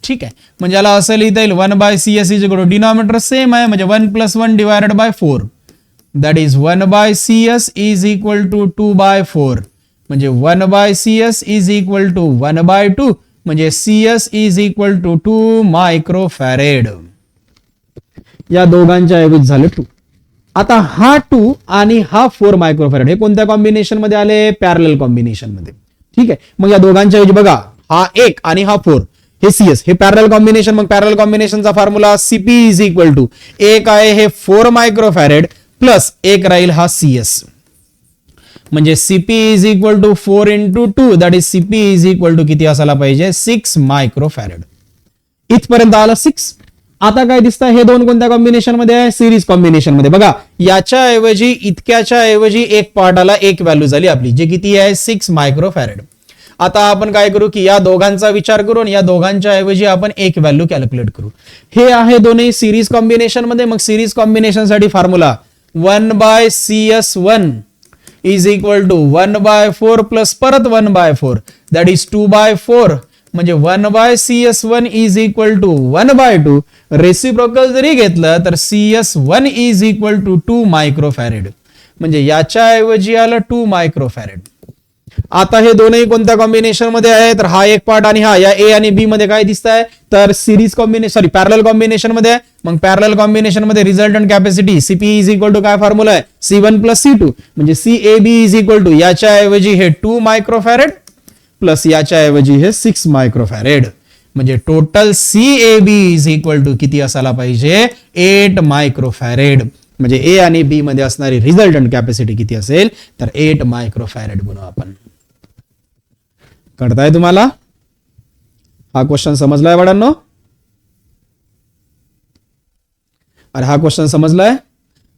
ठीक आहे. म्हणजे याला असं लिहिता येईल 1/CS is equal to, denominator same आहे म्हणजे 1 + 1 divided by 4, that is 1/CS is equal to 2/4, म्हणजे 1/CS इज इक्वल टू 1/2, म्हणजे CS is equal to 2 microfarad. या दोघांच्या ऐवजी झाले 2. आता हा 2 आणि हा 4 मायक्रोफॅरेड हे कोणत्या कॉम्बिनेशन मध्ये आले, पॅरलल कॉम्बिनेशन मध्ये. ठीक आहे. मग या दोघांच्या ऐवजी बघा हा 1 आणि हा 4 हे CS, हे पॅरलल कॉम्बिनेशन. मग पॅरलल कॉम्बिनेशनचा formula CP is equal to, एक आहे हे 4 मायक्रोफॅरेड प्लस एक राहील हा CS, म्हणजे CP is equal to 4 into 2, that is CP is equal to किती असायला पाहिजे 6 मायक्रोफॅरेड. इथपर्यंत आलं 6. आता काय दिसतं, हे दोन कोणत्या कॉम्बिनेशन मध्ये आहे, सिरीज कॉम्बिनेशन मध्ये. बघा याच्या ऐवजी, इतक्याच्या ऐवजी एक पार्ट आला, एक व्हॅल्यू झाली आपली, जे किती आहे 6 मायक्रोफॅरेड. आता आपण काय करू की या दोघांचा विचार करू आणि या दोघांच्या ऐवजी आपण एक व्हॅल्यू कॅल्क्युलेट करू. हे आहे दोन्ही सिरीज कॉम्बिनेशन मध्ये. मग सिरीज कॉम्बिनेशन साठी formula 1/CS1 is equal to 1/4 plus परत 1/4, दॅट इज 2/4, म्हणजे 1/CS1 is equal to 1/2. Reciprocal जरी घेतलं तर CS1 is equal to 2 microfarad, म्हणजे याच्या ऐवजी आलं 2 मायक्रोफॅरेड. आता हे दोनही कोणत्या कॉम्बिनेशन मध्ये आहे, तर हा एक पार्ट आणि हा, या ए आणि बी मध्ये काय दिसत आहे, तर series combination, sorry parallel combination मध्ये आहे. मग पॅरलल कॉम्बिनेशन मध्ये resultant capacity CP is equal to काय फॉर्म्युला आहे, C1 प्लस C2, म्हणजे CAB इज इक्वल टू याच्या ऐवजी हे 2 मायक्रोफॅरेड प्लस याच्या ऐवजी हे 6 मायक्रोफॅरेड, म्हणजे total CAB is equal to किती असायला पाहिजे 8 मायक्रोफॅरेड. म्हणजे ए आणि बी मध्ये असणारी रिझल्टंट कॅपॅसिटी किती असेल, तर 8 मायक्रोफॅरेड म्हणू आपण. कळताय तुम्हाला, हा क्वेश्चन समजलाय बाळांनो? अरे हा क्वेश्चन समजलाय.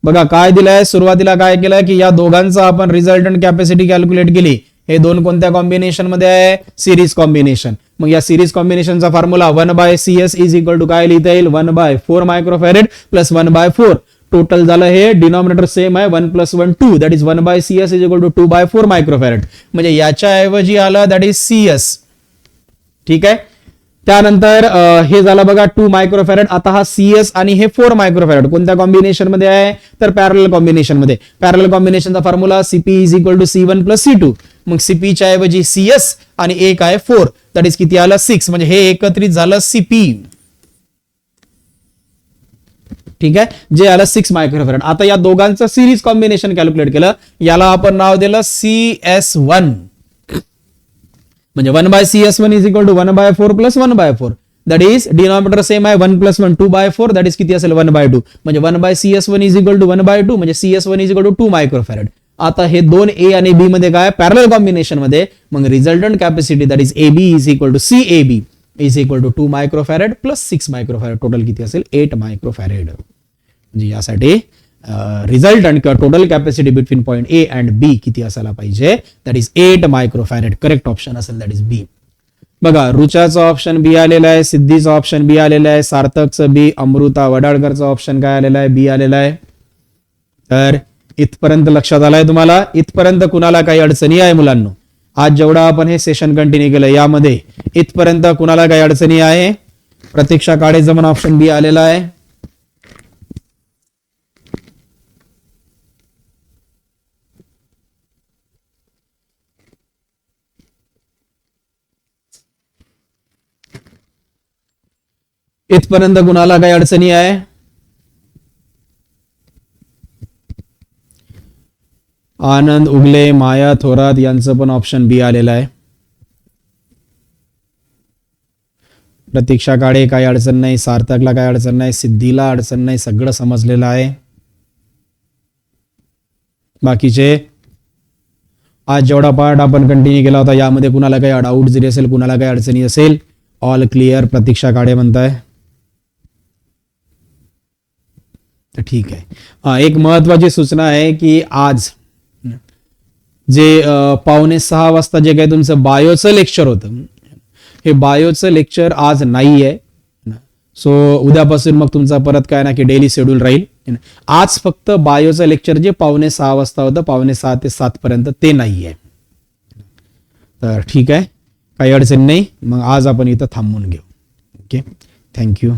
बघा काय दिलंय, सुरुवातीला काय केलं की या दोघांचा आपण रिझल्टंट कॅपॅसिटी कॅल्क्युलेट केली. हे दोन कोणत्या कॉम्बिनेशन मध्ये आहे? Series combination. मग या सिरीज कॉम्बिनेशनचा formula 1/CS is equal to काय लिहिता येईल? 1/4 मायक्रोफॅरेड प्लस 1/4. टोटल झालं हे डिनॉमिनेटर सेम आहे 1 + 1 2 that is 1/CS is equal to 2/4 microfarad. म्हणजे याच्या ऐवजी आलं दॅट इज CS. ठीक आहे. त्यानंतर हे झालं बघा 2 मायक्रोफॅरेड. आता हा CS आणि हे 4 मायक्रोफॅरेड कोणत्या कॉम्बिनेशन मध्ये आहे? तर पॅरलल कॉम्बिनेशन मध्ये. पॅरलल कॉम्बिनेशनचा formula CP is equal to C1 + C2. मग CP च्या ऐवजी CS आणि एक आहे 4 दॅट इज किती आलं? 6. म्हणजे हे एकत्रित झालं CP. ठीक आहे, जे आलं 6 मायक्रोफॅरेड. आता या दोघांचं सिरीज कॉम्बिनेशन कॅल्क्युलेट केलं, याला आपण नाव दिलं CS1. म्हणजे 1/CS1 is equal to 1/4 plus 1/4 that is denominator same आहे 1 + 1 2/4 दॅट इज किती असेल? 1/2. म्हणजे 1/CS1 इज इक्वल टू 1/2 म्हणजे CS1 is equal to 2 microfarad. आता हे दोन A आणि B मध्ये काय? पॅरलल कॉम्बिनेशन मध्ये. मग resultant capacity that is AB is equal to CAB is equal to 2 microfarad plus 6 microfarad. Total किती असेल? 8 मायक्रोफॅरेड. म्हणजे यासाठी रिझल्टंट किंवा total capacity between point A and B किती असायला पाहिजे? That is 8 microfarad. Correct option असेल दॅट इज B. बघा रुचाचं ऑप्शन B आलेलं आहे, सिद्धीचं ऑप्शन B आलेलं आहे, सार्थकचं B, अमृता वडाळकरचं ऑप्शन काय आलेलं आहे? B आलेलं आहे. तर इथपर्यंत लक्षात आलंय तुम्हाला? इथपर्यंत कुणाला काही अडचणी आहे मुलांना? आज जेवढा आपण हे सेशन कंटिन्यू केलं यामध्ये इथपर्यंत कुणाला काही अडचणी आहे? प्रतीक्षा काळेचं पण ऑप्शन B आलेला आहे. इथपर्यंत कुणाला काही अडचणी आहे? आनंद उगले, माया थोरात यांचं पण ऑप्शन B आलेलं आहे. प्रतीक्षा काळे काही अडचण नाही, सार्थकला काही अडचण नाही, सिद्धीला अडचण नाही, सगळं समजलेलं आहे. बाकीचे आज जेवढा पार्ट आपण कंटिन्यू केला होता यामध्ये कुणाला काही डाऊट जरी असेल, कुणाला काही अडचणी असेल, ऑल क्लिअर प्रतीक्षा काळे म्हणताय. तर ठीक आहे. एक महत्वाची सूचना आहे की आज जे 5:45 वाजता जे काही तुमचं बायोचं लेक्चर होतं, हे बायोचं लेक्चर आज नाही आहे. सो उद्यापासून मग तुमचा परत काय ना की डेली शेड्यूल राहील. आज फक्त बायोचं लेक्चर जे 5:45 वाजता होतं 5:45 ते 7 पर्यंत ते नाही आहे. तर ठीक आहे, काही अडचण नाही. मग आज आपण इथं थांबून घेऊ. Okay, thank you.